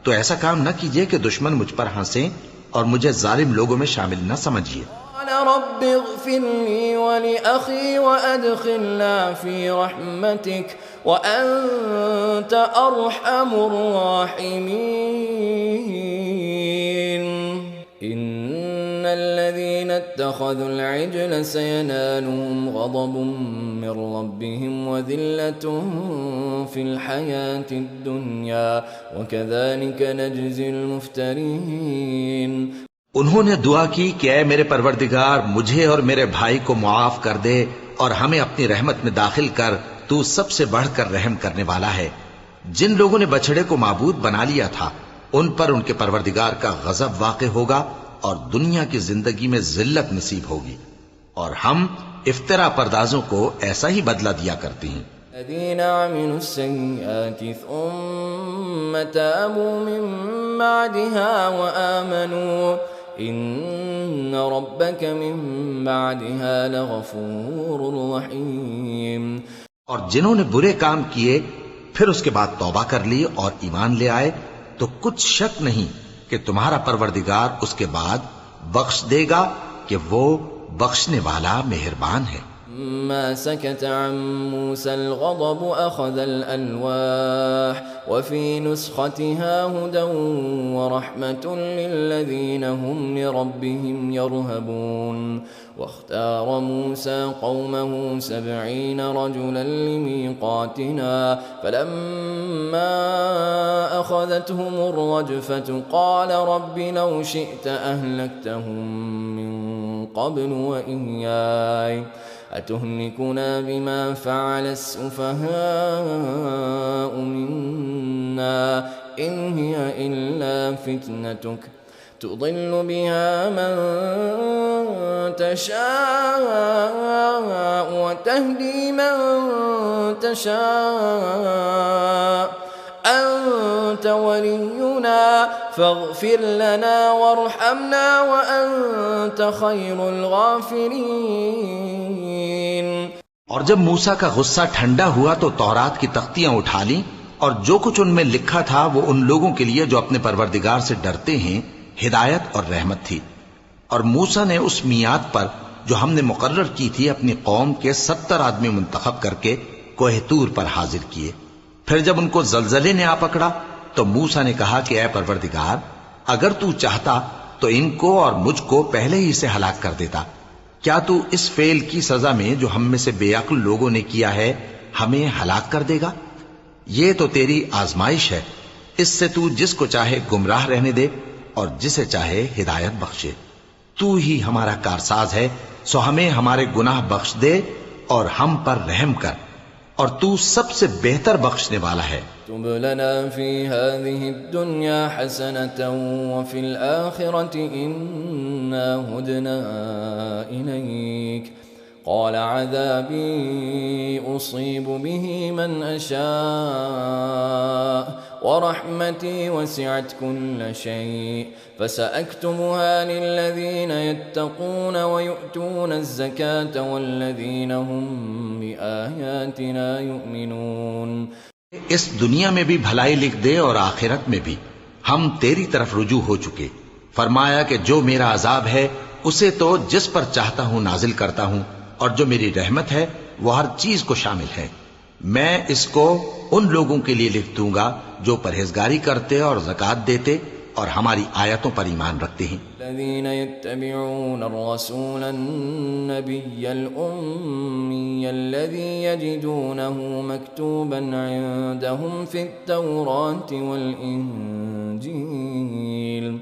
تو ایسا کام نہ کیجیے کہ دشمن مجھ پر ہنسیں اور مجھے ظالم لوگوں میں شامل نہ سمجھیے. رب اغفر لي ولأخي وأدخلنا في رحمتك وأنت أرحم الراحمين. إن الذين اتخذوا العجل سينالهم غضب من ربهم وذلة في الحياة الدنيا وكذلك نجزي المفترين. انہوں نے دعا کی کہ اے میرے پروردگار، مجھے اور میرے بھائی کو معاف کر دے اور ہمیں اپنی رحمت میں داخل کر، تو سب سے بڑھ کر رحم کرنے والا ہے. جن لوگوں نے بچڑے کو معبود بنا لیا تھا ان پر ان کے پروردگار کا غضب واقع ہوگا اور دنیا کی زندگی میں ذلت نصیب ہوگی، اور ہم افترا پردازوں کو ایسا ہی بدلہ دیا کرتے ہیں. الذين عملوا السيئات ثم تابوا من بعدها وآمنوا إن ربك من بعدها لغفور رحيم. اور جنہوں نے برے کام کیے پھر اس کے بعد توبہ کر لی اور ایمان لے آئے تو کچھ شک نہیں کہ تمہارا پروردگار اس کے بعد بخش دے گا کہ وہ بخشنے والا مہربان ہے. ما سكت عن موسى الغضب أخذ الألواح وفي نسختها هدى ورحمة للذين هم لربهم يرهبون. واختار موسى قومه 70 رجلا لميقاتنا فلما أخذتهم الرجفة قال رب لو شئت أهلكتهم من قبل وإياي أتهلكنا بما فعل السفهاء منا إن هي إلا فتنتك تضل بها من تشاء وتهدي من تشاء أنت ولينا فاغفر لنا وارحمنا وأنت خير الغافرين. اور جب موسیٰ کا غصہ ٹھنڈا ہوا تو تورات کی تختیاں اٹھا لیں اور جو کچھ ان میں لکھا تھا وہ ان لوگوں کے لیے جو اپنے پروردگار سے ڈرتے ہیں ہدایت اور رحمت تھی. اور موسیٰ نے اس میعاد پر جو ہم نے مقرر کی تھی اپنی قوم کے 70 آدمی منتخب کر کے کوہ طور پر حاضر کیے. پھر جب ان کو زلزلے نے آ پکڑا تو موسیٰ نے کہا کہ اے پروردگار، اگر تو چاہتا تو ان کو اور مجھ کو پہلے ہی سے ہلاک کر دیتا. کیا تو اس فعل کی سزا میں جو ہم میں سے بے عقل لوگوں نے کیا ہے ہمیں ہلاک کر دے گا؟ یہ تو تیری آزمائش ہے، اس سے تو جس کو چاہے گمراہ رہنے دے اور جسے چاہے ہدایت بخشے. تو ہی ہمارا کارساز ہے، سو ہمیں ہمارے گناہ بخش دے اور ہم پر رحم کر، اور تو سب سے بہتر بخشنے والا ہے۔ تب لنا في هذه الدنيا حسنة وفي الآخرة إنا هدنا إليك قال عذابي أصيب به من أشاء ورحمتي وسعت كل شيء فسأكتبها للذين يتقون ويؤتون الزكاة والذين هم بآياتنا يؤمنون۔ اس دنیا میں بھی بھلائی لکھ دے اور آخرت میں بھی، ہم تیری طرف رجوع ہو چکے۔ فرمایا کہ جو میرا عذاب ہے اسے تو جس پر چاہتا ہوں نازل کرتا ہوں، اور جو میری رحمت ہے وہ ہر چیز کو شامل ہے۔ میں اس کو ان لوگوں کے لیے لکھ دوں گا جو پرہیزگاری کرتے اور زکوٰۃ دیتے اور ہماری آیتوں پر ایمان رکھتے ہیں۔ الذين يتبعون الرسول النبي الأمي الذي يجدونه مكتوبا عندهم في التوراة والإنجيل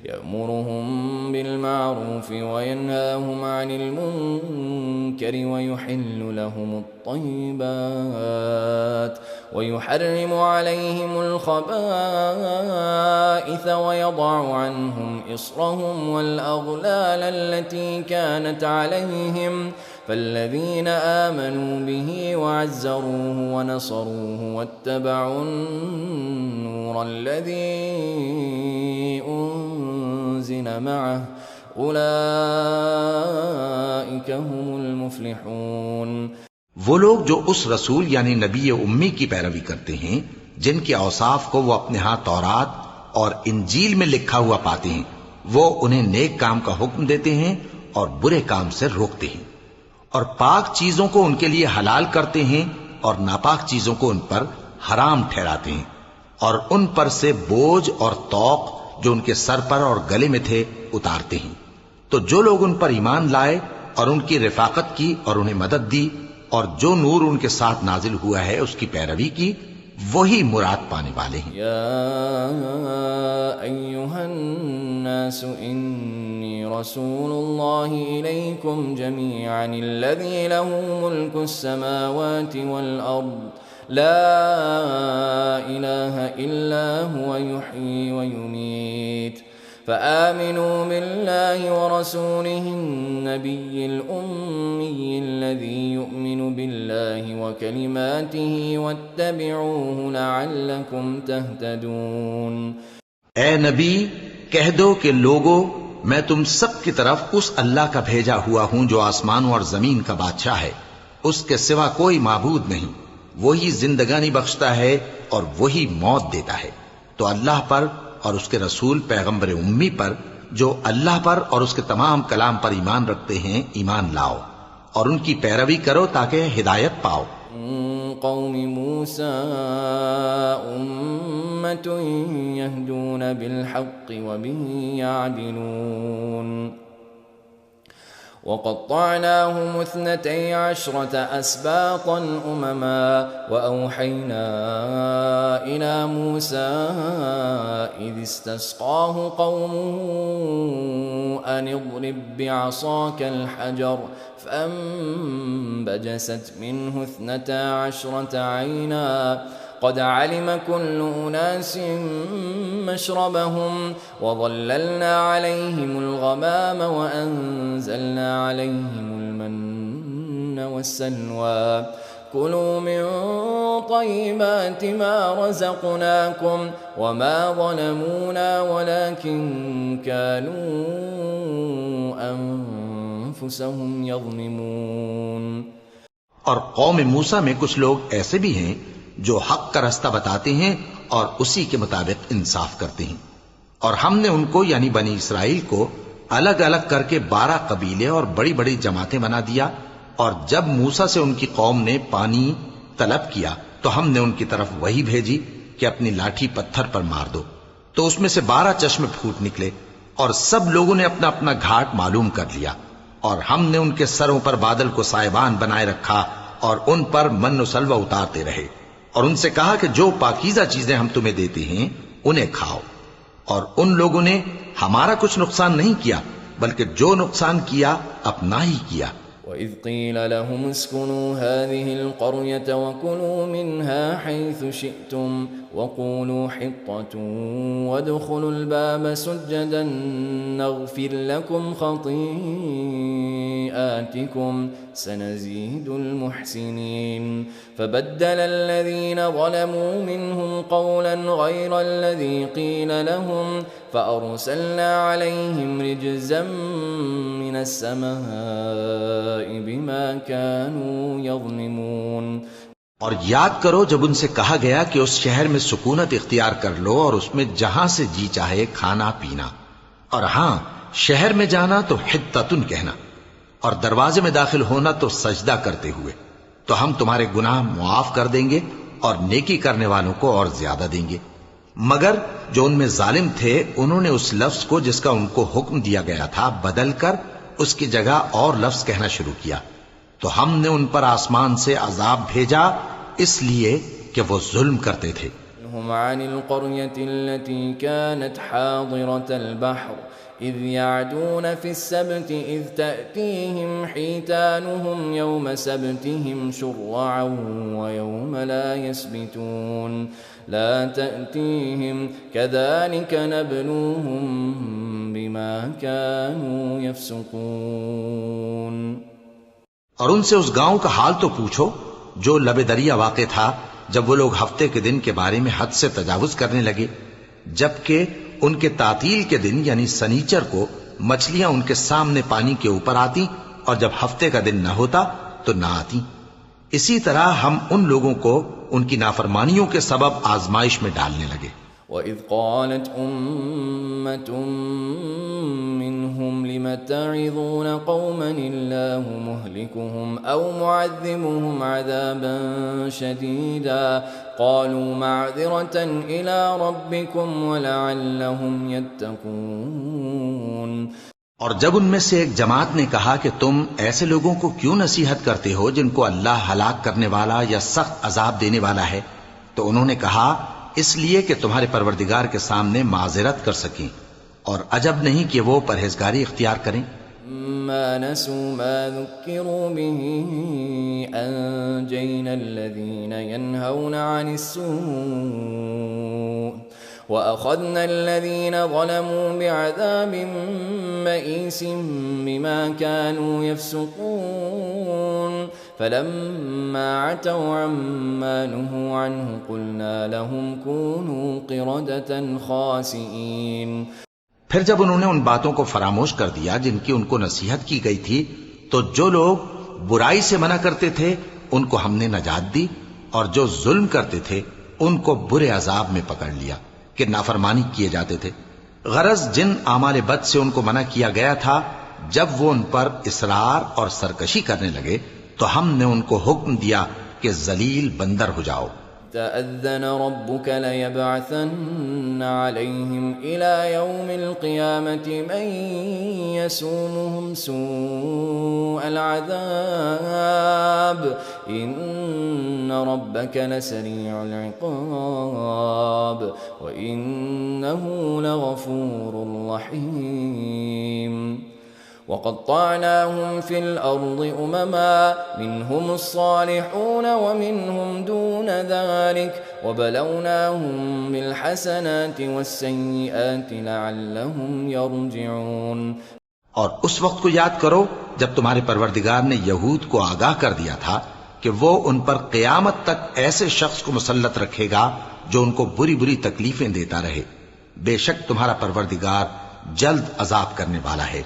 يأمرهم بالمعروف وينهاهم عن المنكر ويحل لهم الطيبات ويحرم عليهم الخبائث ويضع عنهم إصرهم والأغلال التي كانت عليهم فالذين آمنوا به وعزروه ونصروه واتبعوا النور الذي أنزل معه أولئك هم المفلحون۔ وہ لوگ جو اس رسول یعنی نبی امی کی پیروی کرتے ہیں جن کے اوصاف کو وہ اپنے ہاں تورات اور انجیل میں لکھا ہوا پاتے ہیں، وہ انہیں نیک کام کا حکم دیتے ہیں اور برے کام سے روکتے ہیں، اور پاک چیزوں کو ان کے لیے حلال کرتے ہیں اور ناپاک چیزوں کو ان پر حرام ٹھہراتے ہیں، اور ان پر سے بوجھ اور طوق جو ان کے سر پر اور گلے میں تھے اتارتے ہیں۔ تو جو لوگ ان پر ایمان لائے اور ان کی رفاقت کی اور انہیں مدد دی اور جو نور ان کے ساتھ نازل ہوا ہے اس کی پیروی کی، وہی مراد پانے والے ہیں۔ یا ایہا الناس انی رسول اللہ الیکم جمیعا الذی له ملک السماوات والارض لا الہ الا هو یحیی ویمیت فآمنوا بالله ورسوله النبي الأمي الذي يؤمن بالله وكلماته واتبعوه لعلكم تهتدون۔ اے نبی کہہ دو کہ لوگو میں تم سب کی طرف اس اللہ کا بھیجا ہوا ہوں جو آسمانوں اور زمین کا بادشاہ ہے، اس کے سوا کوئی معبود نہیں، وہی زندگانی بخشتا ہے اور وہی موت دیتا ہے، تو اللہ پر اور اس کے رسول پیغمبر امی پر جو اللہ پر اور اس کے تمام کلام پر ایمان رکھتے ہیں ایمان لاؤ، اور ان کی پیروی کرو تاکہ ہدایت پاؤ۔ قوم موسى أمة يهدون بالحق وبه يعدلون وقطعناهم 12 أسباطا أمما وأوحينا إلى موسى إذ استسقاه قومه أن اضرب بعصاك الحجر فانبجست منه 12 عينا قد علم كل أناس مشربهم وظللنا عليهم الغمام وأنزلنا عليهم المن والسلوى كلوا من طيبات ما رزقناكم وما ظلمونا ولكن كانوا أنفسهم يظلمون۔ اور قوم موسیٰ میں کچھ لوگ ایسے بھی ہیں جو حق کا رستہ بتاتے ہیں اور اسی کے مطابق انصاف کرتے ہیں، اور ہم نے ان کو یعنی بنی اسرائیل کو الگ الگ کر کے 12 قبیلے اور بڑی بڑی جماعتیں بنا دیا، اور جب موسیٰ سے ان کی قوم نے پانی طلب کیا تو ہم نے ان کی طرف وہی بھیجی کہ اپنی لاٹھی پتھر پر مار دو، تو اس میں سے 12 چشمے پھوٹ نکلے، اور سب لوگوں نے اپنا اپنا گھاٹ معلوم کر لیا، اور ہم نے ان کے سروں پر بادل کو سائبان بنائے رکھا اور ان پر من و سلوہ اتارتے رہے، اور ان سے کہا کہ جو پاکیزہ چیزیں ہم تمہیں دیتے ہیں انہیں کھاؤ، اور ان لوگوں نے ہمارا کچھ نقصان نہیں کیا، بلکہ جو نقصان کیا اپنا ہی کیا۔ وَإِذْ قِيلَ لَهُمُ اسْكُنُوا هَٰذِهِ الْقَرْيَةَ وَكُلُوا مِنْهَا حَيْثُ شِئْتُمْ وَقُولُوا حِطَّةٌ وَادْخُلُوا الْبَابَ سُجَّدًا نَغْفِرْ لَكُمْ خَطِيئَاتِكُمْ سَنَزِيدُ الْمُحْسِنِينَ فَبَدَّلَ الَّذِينَ ظَلَمُوا مِنْهُمْ قَوْلًا غَيْرَ الَّذِي قِيلَ لَهُمْ فَأَرْسَلْنَا عَلَيْهِمْ رِجْزًا مِّنَ السَّمَاءِ بِمَا كَانُوا يَظْلِمُونَ۔ اور یاد کرو جب ان سے کہا گیا کہ اس شہر میں سکونت اختیار کر لو اور اس میں جہاں سے جی چاہے کھانا پینا، اور ہاں شہر میں جانا تو حطتن کہنا، اور دروازے میں داخل ہونا تو سجدہ کرتے ہوئے، تو ہم تمہارے گناہ معاف کر دیں گے اور نیکی کرنے والوں کو اور زیادہ دیں گے۔ مگر جو ان میں ظالم تھے انہوں نے اس لفظ کو جس کا ان کو حکم دیا گیا تھا بدل کر اس کی جگہ اور لفظ کہنا شروع کیا، تو ہم نے ان پر آسمان سے عذاب بھیجا اس لیے کہ وہ ظلم کرتے تھے۔ هم عن القرية التي كانت حاضرة البحر إذ يعدون في السبت إذ تأتيهم حيتانهم يوم سبتهم شرعا ويوم لا يسبتون لا تأتيهم كذلك نبلوهم بما كانوا يفسقون۔ اور ان سے اس گاؤں کا حال تو پوچھو جو لب دریا واقع تھا جب وہ لوگ ہفتے کے دن کے بارے میں حد سے تجاوز کرنے لگے، جبکہ ان کے تعطیل کے دن یعنی سنیچر کو مچھلیاں ان کے سامنے پانی کے اوپر آتی اور جب ہفتے کا دن نہ ہوتا تو نہ آتی۔ اسی طرح ہم ان لوگوں کو ان کی نافرمانیوں کے سبب آزمائش میں ڈالنے لگے۔ وَإِذْ قَالَتْ أُمَّةٌ مِّنْهُمْ لِمَ تَعِظُونَ قَوْمًا اللَّهُ مُهْلِكُهُمْ أَوْ مُعَذِّبُهُمْ عَذَابًا شَدِيدًا قَالُوا مَعْذِرَةً إِلَىٰ رَبِّكُمْ وَلَعَلَّهُمْ يَتَّقُونَ۔ اور جب ان میں سے ایک جماعت نے کہا کہ تم ایسے لوگوں کو کیوں نصیحت کرتے ہو جن کو اللہ ہلاک کرنے والا یا سخت عذاب دینے والا ہے، تو انہوں نے کہا اس لیے کہ تمہارے پروردگار کے سامنے معذرت کر سکیں، اور عجب نہیں کہ وہ پرہیزگاری اختیار کریں۔ ما نسوا ما ذكروا به أنجينا الذين ينهون عن السوء وأخذنا الذين ظلموا بعذاب بئيس بما كانوا يفسقون فلما عتوا عما نهوا عنه قلنا لهم كونوا قردة خاسئين۔ پھر جب انہوں نے ان باتوں کو فراموش کر دیا جن کی ان کو نصیحت کی گئی تھی، تو جو لوگ برائی سے منع کرتے تھے ان کو ہم نے نجات دی، اور جو ظلم کرتے تھے ان کو برے عذاب میں پکڑ لیا کہ نافرمانی کیے جاتے تھے۔ غرض جن اعمال بد سے ان کو منع کیا گیا تھا جب وہ ان پر اصرار اور سرکشی کرنے لگے تو ہم نے ان کو حکم دیا کہ ذلیل بندر ہو جاؤ۔ تأذن ربك ليبعثن عليهم إلى يوم القيامة من يسومهم سوء العذاب إن ربك لسريع العقاب وإنه لغفور رحيم۔ وقطعناهم في الأرض أمما منهم الصالحون ومنهم دون ذلك وبلوناهم بالحسنات والسيئات لعلهم يرجعون۔ اور اس وقت کو یاد کرو جب تمہارے پروردگار نے یہود کو آگاہ کر دیا تھا کہ وہ ان پر قیامت تک ایسے شخص کو مسلط رکھے گا جو ان کو بری بری تکلیفیں دیتا رہے۔ بے شک تمہارا پروردگار جلد عذاب کرنے والا ہے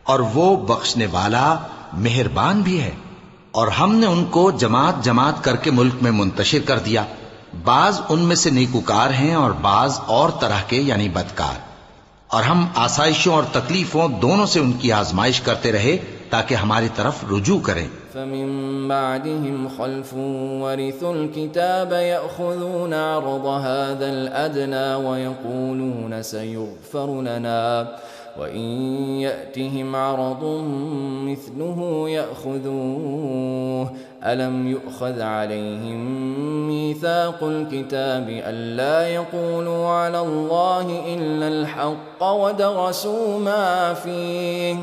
اور وہ بخشنے والا مہربان بھی ہے۔ اور ہم نے ان کو جماعت جماعت کر کے ملک میں منتشر کر دیا، بعض ان میں سے نیکوکار ہیں اور بعض اور طرح کے یعنی بدکار، اور ہم آسائشوں اور تکلیفوں دونوں سے ان کی آزمائش کرتے رہے تاکہ ہماری طرف رجوع کریں۔ فمن بعدهم خلف ورثوا الكتاب يأخذون عرض هذا الأدنى ويقولون سيغفر لنا وإن يأتهم عرض مثله يأخذوه ألم يؤخذ عليهم ميثاق الكتاب ألا يقولوا على الله إلا الحق ودرسوا ما فيه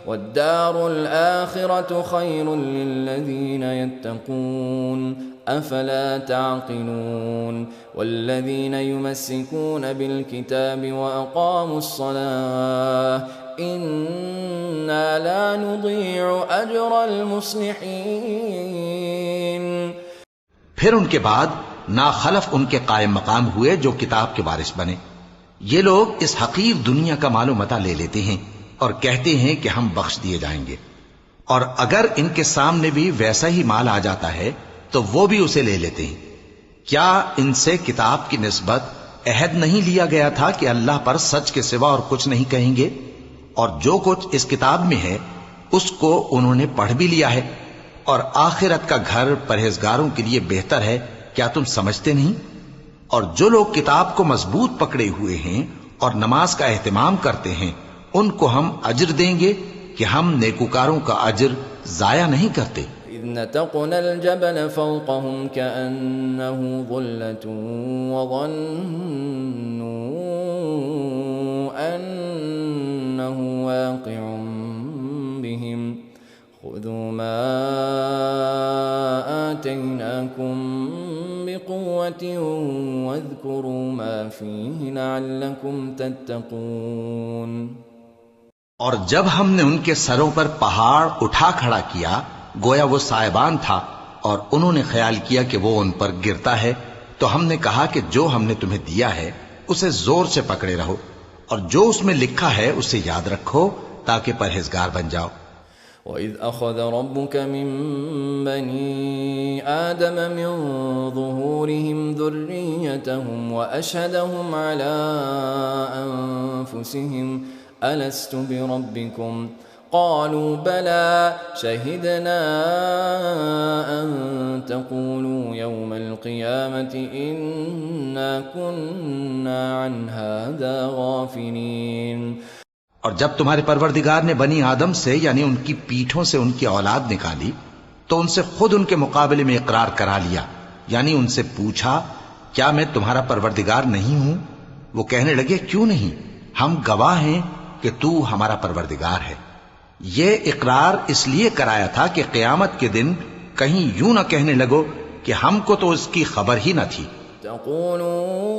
والدار الآخرة خير للذين يتقون أفلا تعقلون والذين يمسكون بالكتاب وأقاموا الصلاة إنا لا نضيع أجر المصلحين. پھر ان کے بعد ناخلف ان کے قائم مقام ہوئے جو کتاب کے وارث بنے. یہ لوگ اس حقیر دنیا کا مال و متاع لے لیتے ہیں اور کہتے ہیں کہ ہم بخش دیے جائیں گے، اور اگر ان کے سامنے بھی ویسا ہی مال آ جاتا ہے تو وہ بھی اسے لے لیتے ہیں. کیا ان سے کتاب کی نسبت عہد نہیں لیا گیا تھا کہ اللہ پر سچ کے سوا اور کچھ نہیں کہیں گے؟ اور جو کچھ اس کتاب میں ہے اس کو انہوں نے پڑھ بھی لیا ہے، اور آخرت کا گھر پرہیزگاروں کے لیے بہتر ہے. کیا تم سمجھتے نہیں؟ اور جو لوگ کتاب کو مضبوط پکڑے ہوئے ہیں اور نماز کا اہتمام کرتے ہیں ان کو ہم اجر دیں گے کہ ہم نیکوکاروں کا اجر ضائع نہیں کرتے. إذ نتقنا الجبل فوقهم كأنه ظلة وظنوا أنه واقع بهم خذوا ما آتيناكم بقوة واذكروا ما فيه لعلكم تتقون. اور جب ہم نے ان کے سروں پر پہاڑ اٹھا کھڑا کیا گویا وہ سائبان تھا اور انہوں نے خیال کیا کہ وہ ان پر گرتا ہے، تو ہم نے کہا کہ جو ہم نے تمہیں دیا ہے اسے زور سے پکڑے رہو اور جو اس میں لکھا ہے اسے یاد رکھو تاکہ پرہیزگار بن جاؤ. وَإِذْ أَخَذَ رَبُّكَ مِن بَنِي آدَمَ مِن ظُهُورِهِمْ ذُرِّيَّتَهُمْ وَأَشْهَدَهُمْ عَلَىٰ أَنفُسِهِمْ أَلَسْتُ بِرَبِّكُمْ قالوا بلى شهدنا أن تقولوا يوم القيامة إنا كنا عن هذا غافلين. اور جب تمہارے پروردگار نے بنی آدم سے یعنی ان کی پیٹھوں سے ان کی اولاد نکالی تو ان سے خود ان کے مقابلے میں اقرار کرا لیا، یعنی ان سے پوچھا کیا میں تمہارا پروردگار نہیں ہوں؟ وہ کہنے لگے کیوں نہیں، ہم گواہ ہیں کہ تو ہمارا پروردگار ہے. یہ اقرار اس لیے کرایا تھا کہ قیامت کے دن کہیں یوں نہ کہنے لگو کہ ہم کو تو اس کی خبر ہی نہ تھی. تقولوا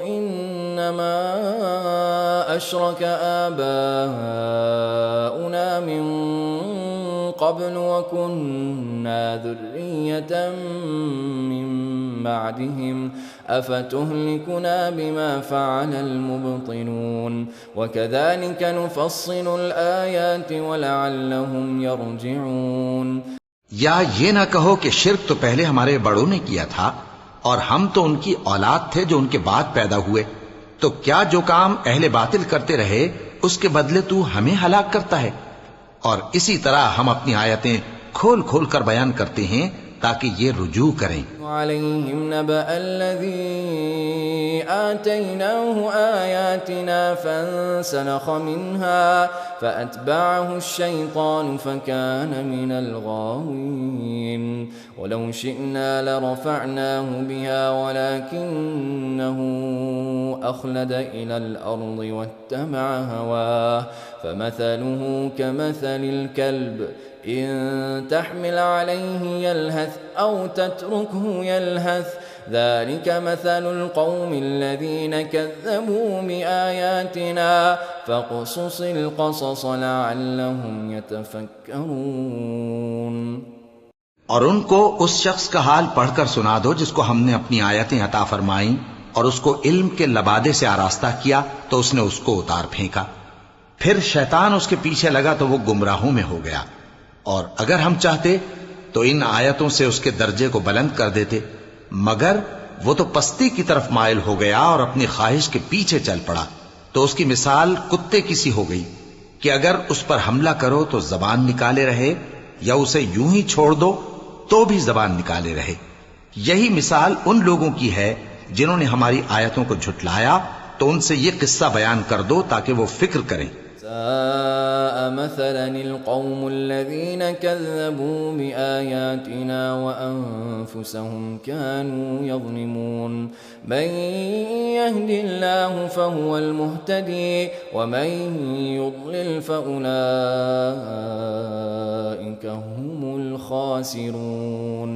انما اشرك آباؤنا من قبل وكنا ذرية من بعدهم أفتهلكنا بما فعل المبطلون وكذلك نفصل الآيات ولعلهم يرجعون. یا یہ نہ کہو کہ شرک تو پہلے ہمارے بڑوں نے کیا تھا اور ہم تو ان کی اولاد تھے جو ان کے بعد پیدا ہوئے، تو کیا جو کام اہل باطل کرتے رہے اس کے بدلے تو ہمیں ہلاک کرتا ہے؟ اور اسی طرح ہم اپنی آیتیں کھول کھول کر بیان کرتے ہیں تاکہ یہ رجوع کریں. وعليهم نبأ الذي آتيناه آياتنا فانسلخ منها فأتبعه الشيطان فكان من الغاوين ولو شئنا لرفعناه بها ولكنه أخلد إلى الأرض واتبع هواه فمثله كمثل الكلب إن تحمل عليه يلهث أو تتركه يلهث ذلك مثل القوم الذين كذبوا بآياتنا فاقصص القصص لعلهم يتفكرون. اور ان کو اس شخص کا حال پڑھ کر سنا دو جس کو ہم نے اپنی آیتیں عطا فرمائیں اور اس کو علم کے لبادے سے آراستہ کیا تو اس نے اس کو اتار پھینکا، پھر شیطان اس کے پیچھے لگا تو وہ گمراہوں میں ہو گیا. اور اگر ہم چاہتے تو ان آیتوں سے اس کے درجے کو بلند کر دیتے، مگر وہ تو پستی کی طرف مائل ہو گیا اور اپنی خواہش کے پیچھے چل پڑا، تو اس کی مثال کتے کی سی ہو گئی کہ اگر اس پر حملہ کرو تو زبان نکالے رہے یا اسے یوں ہی چھوڑ دو تو بھی زبان نکالے رہے. یہی مثال ان لوگوں کی ہے جنہوں نے ہماری آیتوں کو جھٹلایا، تو ان سے یہ قصہ بیان کر دو تاکہ وہ فکر کریں. ساء مثلا القوم الذين كذبوا بآياتنا وأنفسهم كانوا يظلمون من يهد الله فهو المهتدي ومن يضلل فأولئك هم الخاسرون.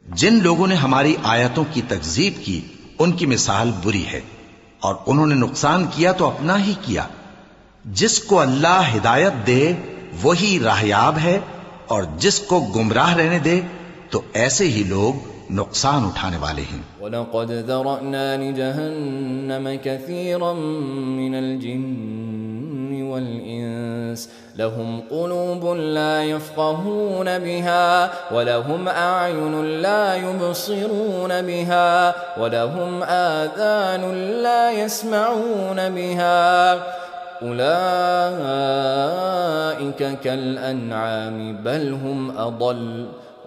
جن لوگوں نے ہماری آیتوں کی تکذیب کی ان کی مثال بری ہے، اور انہوں نے نقصان کیا تو اپنا ہی کیا. جس کو اللہ ہدایت دے وہی راہیاب ہے، اور جس کو گمراہ رہنے دے تو ایسے ہی لوگ نقصان اٹھانے والے ہیں. وَلَقَدْ ذَرَأْنَا لِجَهَنَّمَ كَثِيرًا مِنَ الْجِنِّ وَالْإِنسِ لَهُمْ قُلُوبٌ لَا يَفْقَهُونَ بِهَا وَلَهُمْ أَعْيُنٌ لَا يُبْصِرُونَ بِهَا وَلَهُمْ آذَانٌ لَا يَسْمَعُونَ بِهَا أُولَئِكَ كَالْأَنْعَامِ بَلْ هُمْ أَضَلُّ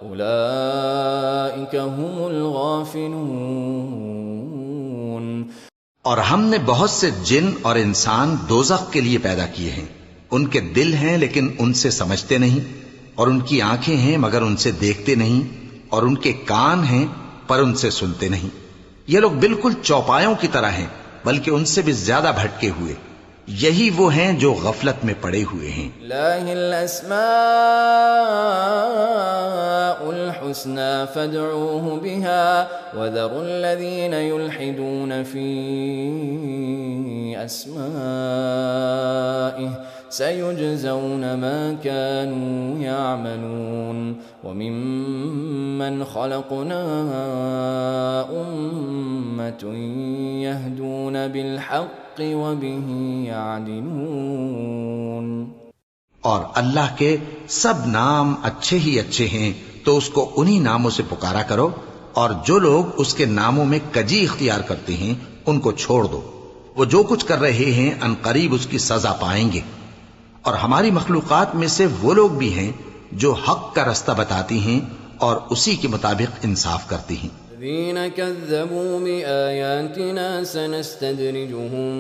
أُولَئِكَ هُمُ الْغَافِلُونَ. اور ہم نے بہت سے جن اور انسان دوزخ کے لیے پیدا کیے ہیں. ان کے دل ہیں لیکن ان سے سمجھتے نہیں، اور ان کی آنکھیں ہیں مگر ان سے دیکھتے نہیں، اور ان کے کان ہیں پر ان سے سنتے نہیں. یہ لوگ بالکل چوپایوں کی طرح ہیں، بلکہ ان سے بھی زیادہ بھٹکے ہوئے. یہی وہ ہیں جو غفلت میں پڑے ہوئے ہیں. لَهِ الْأَسْمَاءُ الْحُسْنَى فَادْعُوهُ بِهَا وَذَرُوا الَّذِينَ يُلْحِدُونَ فِي أَسْمَائِهِ سَيُجْزَوْنَ مَا كَانُوا يَعْمَلُونَ. وَمِمَّنْ خَلَقْنَا أُمَّةٌ يَهْدُونَ بِالْحَقِّ وَبِهِ يَعْدِلُونَ. اور اللہ کے سب نام اچھے ہی اچھے ہیں، تو اس کو انہی ناموں سے پکارا کرو، اور جو لوگ اس کے ناموں میں کجی اختیار کرتے ہیں ان کو چھوڑ دو. وہ جو کچھ کر رہے ہیں ان قریب اس کی سزا پائیں گے. اور ہماری مخلوقات میں سے وہ لوگ بھی ہیں جو حق کا رستہ بتاتی ہیں اور اسی کے مطابق انصاف کرتی ہیں. الذين كذبوا بآياتنا سنستدرجهم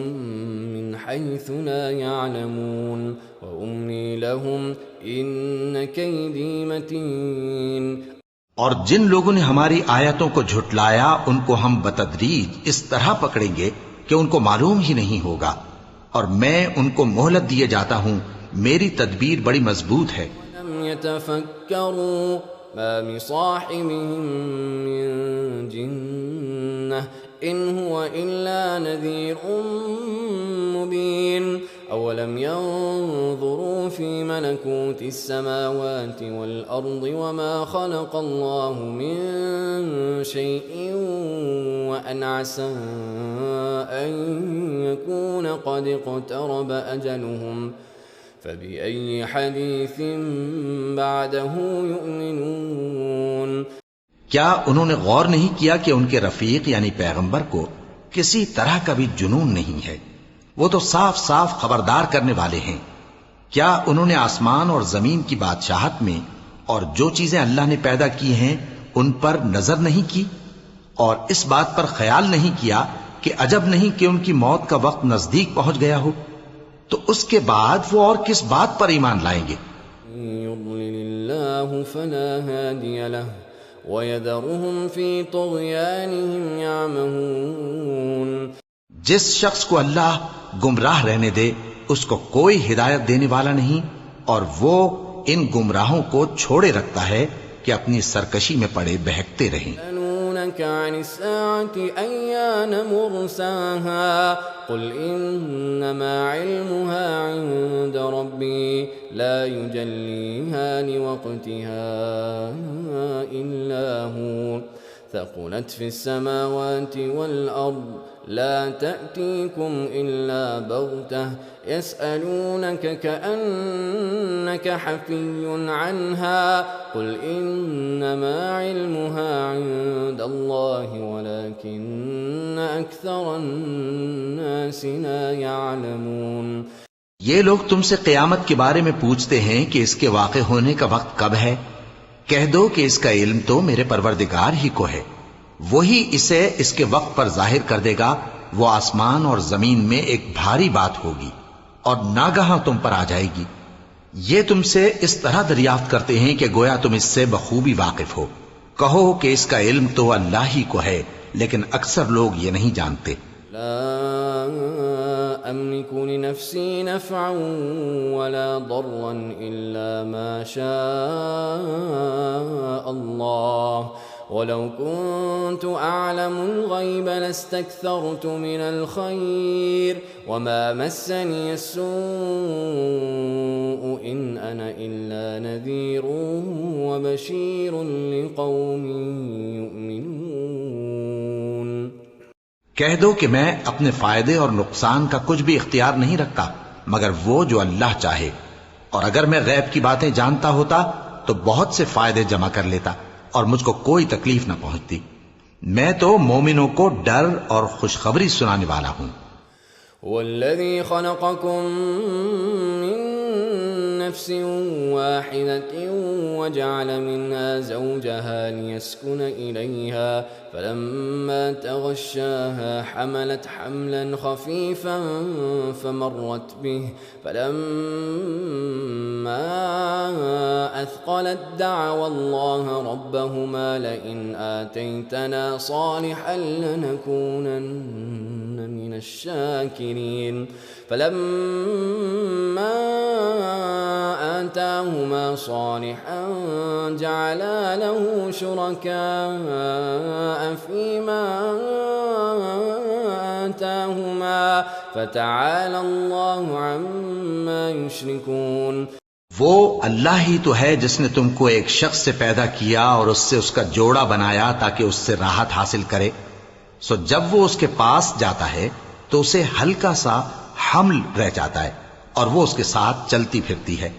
من حيث لا يعلمون وأملي لهم إن كيدي متين. اور جن لوگوں نے ہماری آیتوں کو جھٹلایا ان کو ہم بتدریج اس طرح پکڑیں گے کہ ان کو معلوم ہی نہیں ہوگا، اور میں ان کو مہلت دیے جاتا ہوں. میری تدبیر بڑی مضبوط ہے. لم يتفكروا ما بصاحبهم من جنة إن هو إلا نذير مبين. أولم ينظروا في ملكوت السماوات والأرض وما خلق الله من شيء وأن عسى أن يكون قد اقترب أجلهم فبأي حديث بعده يؤمنون. کیا انہوں نے غور نہیں کیا کہ ان کے رفیق یعنی پیغمبر کو کسی طرح کا بھی جنون نہیں ہے؟ وہ تو صاف صاف خبردار کرنے والے ہیں. کیا انہوں نے آسمان اور زمین کی بادشاہت میں اور جو چیزیں اللہ نے پیدا کی ہیں ان پر نظر نہیں کی، اور اس بات پر خیال نہیں کیا کہ عجب نہیں کہ ان کی موت کا وقت نزدیک پہنچ گیا ہو؟ تو اس کے بعد وہ اور کس بات پر ایمان لائیں گے؟ يضلل الله فلا هادي له ويذرهم في طغيانهم يعمهون. جس شخص کو اللہ گمراہ رہنے دے اس کو کوئی ہدایت دینے والا نہیں، اور وہ ان گمراہوں کو چھوڑے رکھتا ہے کہ اپنی سرکشی میں پڑے بہکتے رہیں. يسألونك عن الساعة أيان مرساها قل إنما علمها عند ربي لا يجليها لوقتها إلا هو ثقلت في السماوات والأرض لا تأتيكم إلا بغتة يسألونك كأنك حفي عنها قل إنما علمها عند الله ولكن أكثر الناس لا يعلمون. یہ لوگ تم سے قیامت کے بارے میں پوچھتے ہیں کہ اس کے واقع ہونے کا وقت کب ہے. کہہ دو کہ اس کا علم تو میرے پروردگار ہی کو ہے، وہی اسے اس کے وقت پر ظاہر کر دے گا. وہ آسمان اور زمین میں ایک بھاری بات ہوگی اور ناگہاں تم پر آ جائے گی، یہ تم سے اس طرح دریافت کرتے ہیں کہ گویا تم اس سے بخوبی واقف ہو. کہو کہ اس کا علم تو اللہ ہی کو ہے، لیکن اکثر لوگ یہ نہیں جانتے. لا أملك لنفسي نفعا ولا ضرا إلا ما شاء الله ولو كنت أعلم الغيب لاستكثرت من الخير وما مسني السوء إن أنا إلا نذير وبشير لقوم يؤمنون. کہہ دو کہ میں اپنے فائدے اور نقصان کا کچھ بھی اختیار نہیں رکھتا مگر وہ جو اللہ چاہے، اور اگر میں غیب کی باتیں جانتا ہوتا تو بہت سے فائدے جمع کر لیتا اور مجھ کو کوئی تکلیف نہ پہنچتی. میں تو مومنوں کو ڈر اور خوشخبری سنانے والا ہوں. والذي خلقكم من نفس واحدة وجعل منها زوجها ليسكن إليها فلما تغشاها حملت حملا خفيفا فمرت به فلما أثقلت دعوا الله ربهما لئن آتيتنا صالحا لنكونن من الشاكرين فلما آتاهما صالحا جعلا له شركاء فيما آتاهما فتعالى الله عما يشركون. وہ اللہ ہی تو ہے جس نے تم کو ایک شخص سے پیدا کیا اور اس سے اس کا جوڑا بنایا تاکہ اس سے راحت حاصل کرے. سو جب وہ اس کے پاس جاتا ہے تو اسے ہلکا سا حمل رہ جاتا ہے اور وہ اس کے ساتھ چلتی پھرتی ہے.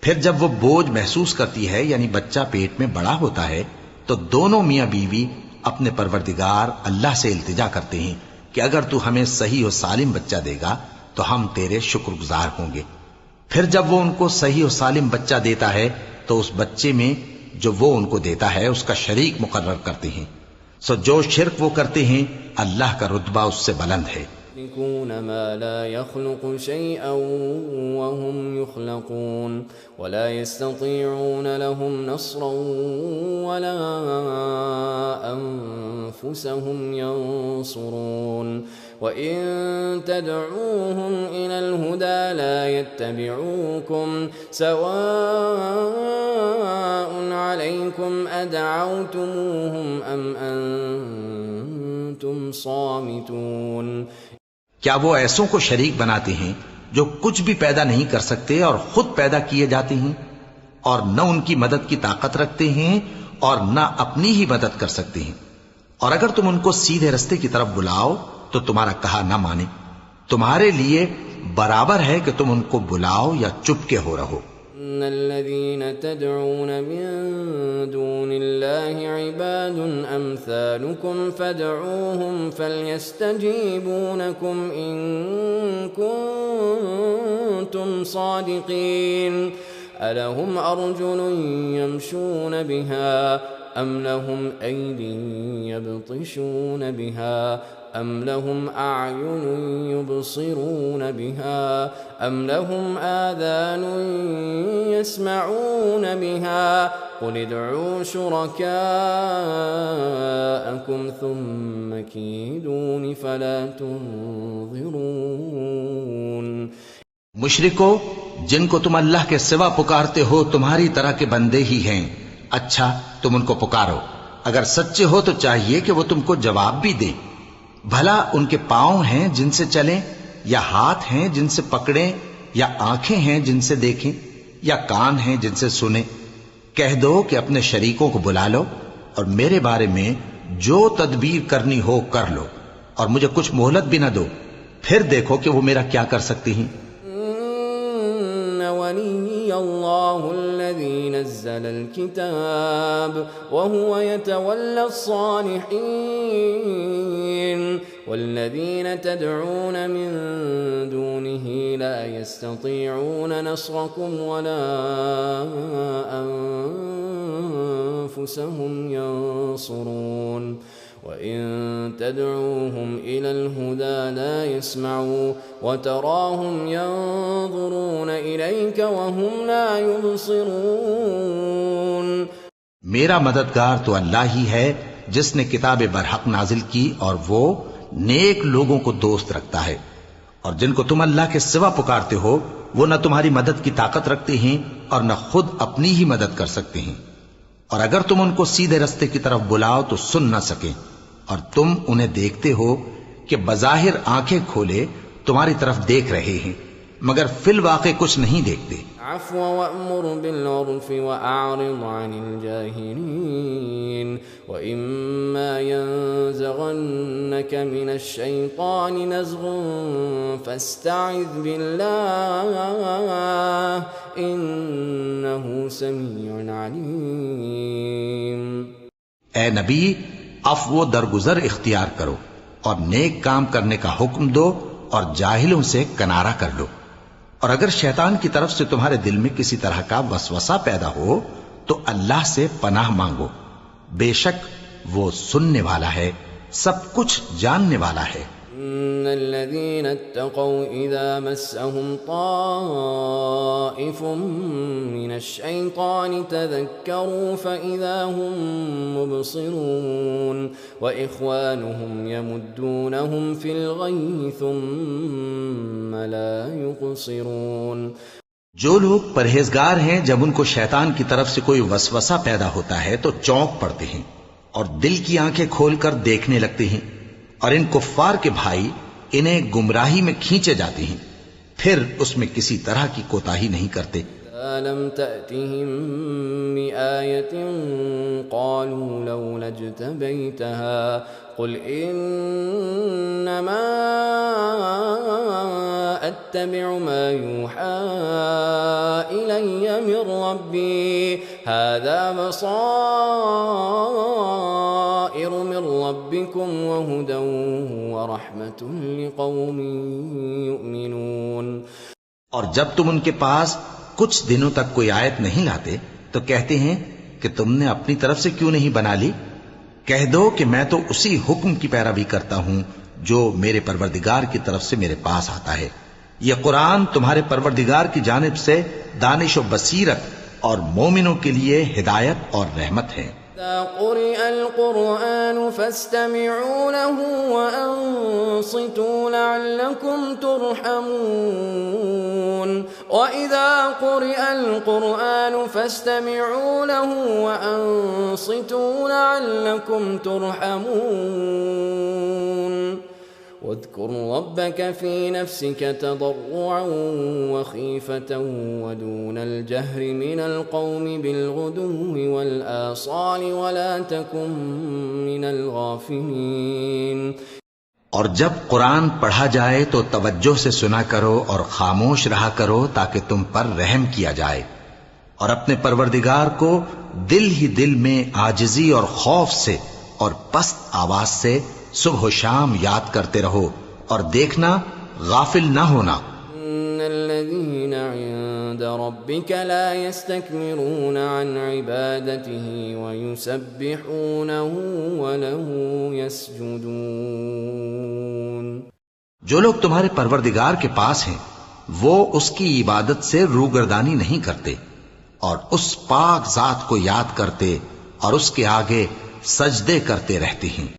پھر جب وہ بوجھ محسوس کرتی ہے یعنی بچہ پیٹ میں بڑا ہوتا ہے تو دونوں میاں بیوی اپنے پروردگار اللہ سے التجا کرتے ہیں کہ اگر تو ہمیں صحیح و سالم بچہ دے گا تو ہم تیرے شکر گزار ہوں گے. پھر جب وہ ان کو صحیح و سالم بچہ دیتا ہے تو اس بچے میں جو وہ ان کو دیتا ہے اس کا شریک مقرر کرتے ہیں. سو جو شرک وہ کرتے ہیں اللہ کا رتبہ اس سے بلند ہے. يملكون ما لا يخلق شيئا وهم يخلقون ولا يستطيعون لهم نصرا ولا أنفسهم ينصرون وإن تدعوهم إلى الهدى لا يتبعوكم سواء عليكم أدعوتموهم أم أنتم صامتون. کیا وہ ایسوں کو شریک بناتے ہیں جو کچھ بھی پیدا نہیں کر سکتے اور خود پیدا کیے جاتے ہیں اور نہ ان کی مدد کی طاقت رکھتے ہیں اور نہ اپنی ہی مدد کر سکتے ہیں؟ اور اگر تم ان کو سیدھے رستے کی طرف بلاؤ تو تمہارا کہا نہ مانے. تمہارے لیے برابر ہے کہ تم ان کو بلاؤ یا چپ کے ہو رہو. إن الذين تدعون من دون الله عباد أمثالكم فادعوهم فليستجيبوا لكم إن كنتم صادقين. ألهم أرجل يمشون بها أم لهم أيد يبطشون بها أم لهم أعين يبصرون بها أم لهم آذان يسمعون بها قل ادعوا شركاءكم ثم كيدون فلا تنظرون. مشرکو جن کو تم اللہ کے سوا پکارتے ہو تمہاری طرح کے بندے ہی ہیں. اچھا تم ان کو پکارو. اگر سچے ہو تو چاہیے کہ وہ تم کو جواب بھی دیں. بھلا ان کے پاؤں ہیں جن سے چلیں یا ہاتھ ہیں جن سے پکڑیں یا آنکھیں ہیں جن سے دیکھیں یا کان ہیں جن سے سنیں؟ کہہ دو کہ اپنے شریکوں کو بلا لو اور میرے بارے میں جو تدبیر کرنی ہو کر لو اور مجھے کچھ مہلت بھی نہ دو، پھر دیکھو کہ وہ میرا کیا کر سکتی ہیں. ولي الله الذي نزل الكتاب وهو يتولى الصالحين والذين تدعون من دونه لا يستطيعون نصركم ولا أنفسهم ينصرون وإن تدعوهم إلى الهدى لا يسمعوا وتراهم ينظرون إليك وهم لا يبصرون. میرا مددگار تو اللہ ہی ہے جس نے کتاب برحق نازل کی اور وہ نیک لوگوں کو دوست رکھتا ہے، اور جن کو تم اللہ کے سوا پکارتے ہو وہ نہ تمہاری مدد کی طاقت رکھتے ہیں اور نہ خود اپنی ہی مدد کر سکتے ہیں، اور اگر تم ان کو سیدھے رستے کی طرف بلاؤ تو سن نہ سکیں، اور تم انہیں دیکھتے ہو کہ بظاہر آنکھیں کھولے تمہاری طرف دیکھ رہے ہیں مگر فی الواقع کچھ نہیں دیکھتے. عفوا وأمر بالعرف وأعرض عن الجاهلين وإما ينزغنك من الشيطان نزغ فاستعذ بالله إنه سميع عليم. اے نبی عفو و درگزر اختیار کرو اور نیک کام کرنے کا حکم دو اور جاہلوں سے کنارہ کر لو، اور اگر شیطان کی طرف سے تمہارے دل میں کسی طرح کا وسوسہ پیدا ہو تو اللہ سے پناہ مانگو، بے شک وہ سننے والا ہے، سب کچھ جاننے والا ہے. إن الذين اتقوا إذا مسهم طائف من الشيطان تذكروا فإذا هم مبصرون وإخوانهم يمدونهم في الغي ثم لا يقصرون. جو لوگ پرہیزگار ہیں جب ان کو شیطان کی طرف سے کوئی وسوسہ پیدا ہوتا ہے تو چونک پڑتے ہیں اور دل کی آنکھیں کھول کر دیکھنے لگتے ہیں، اور ان کفار کے بھائی انہیں گمراہی میں کھینچے جاتے ہیں، پھر اس میں کسی طرح کی کوتاہی نہیں کرتے. أَلَمْ تَأْتِهِمْ بِآيَةٍ قَالُوا لَوْلَا اجْتَبَيْتَهَا قُلْ إِنَّمَا أَتَّبِعُ مَا يُوحَى إِلَيَّ مِنْ رَبِّي هَذَا بَصَائِرُ مِنْ رَبِّكُمْ وَهُدًى وَرَحْمَةٌ لِقَوْمٍ يُؤْمِنُونَ. اور جب تم ان کے پاس کچھ دنوں تک کوئی آیت نہیں لاتے تو کہتے ہیں کہ تم نے اپنی طرف سے کیوں نہیں بنا لی. کہہ دو کہ میں تو اسی حکم کی پیروی کرتا ہوں جو میرے پروردگار کی طرف سے میرے پاس آتا ہے. یہ قرآن تمہارے پروردگار کی جانب سے دانش و بصیرت اور مومنوں کے لیے ہدایت اور رحمت ہے. إذا قرئ القرآن فاستمعوا له وأنصتوا لعلكم ترحمون. وإذا قرئ القرآن فاستمعوا له وأنصتوا لعلكم ترحمون. واذكر ربك في نفسك تضرعا وخيفة ودون الجهر من القول بالغدو والآصال ولا تكن من الغافلين. اور جب قرآن پڑھا جائے تو توجہ سے سنا کرو اور خاموش رہا کرو تاکہ تم پر رحم کیا جائے، اور اپنے پروردگار کو دل ہی دل میں عاجزی اور خوف سے اور پست آواز سے صبح و شام یاد کرتے رہو، اور دیکھنا غافل نہ ہونا. ان الذين عند ربك لا يستكبرون عن عبادته ويسبحونه وله يسجدون. جو لوگ تمہارے پروردگار کے پاس ہیں وہ اس کی عبادت سے روگردانی نہیں کرتے اور اس پاک ذات کو یاد کرتے اور اس کے آگے سجدے کرتے رہتے ہیں.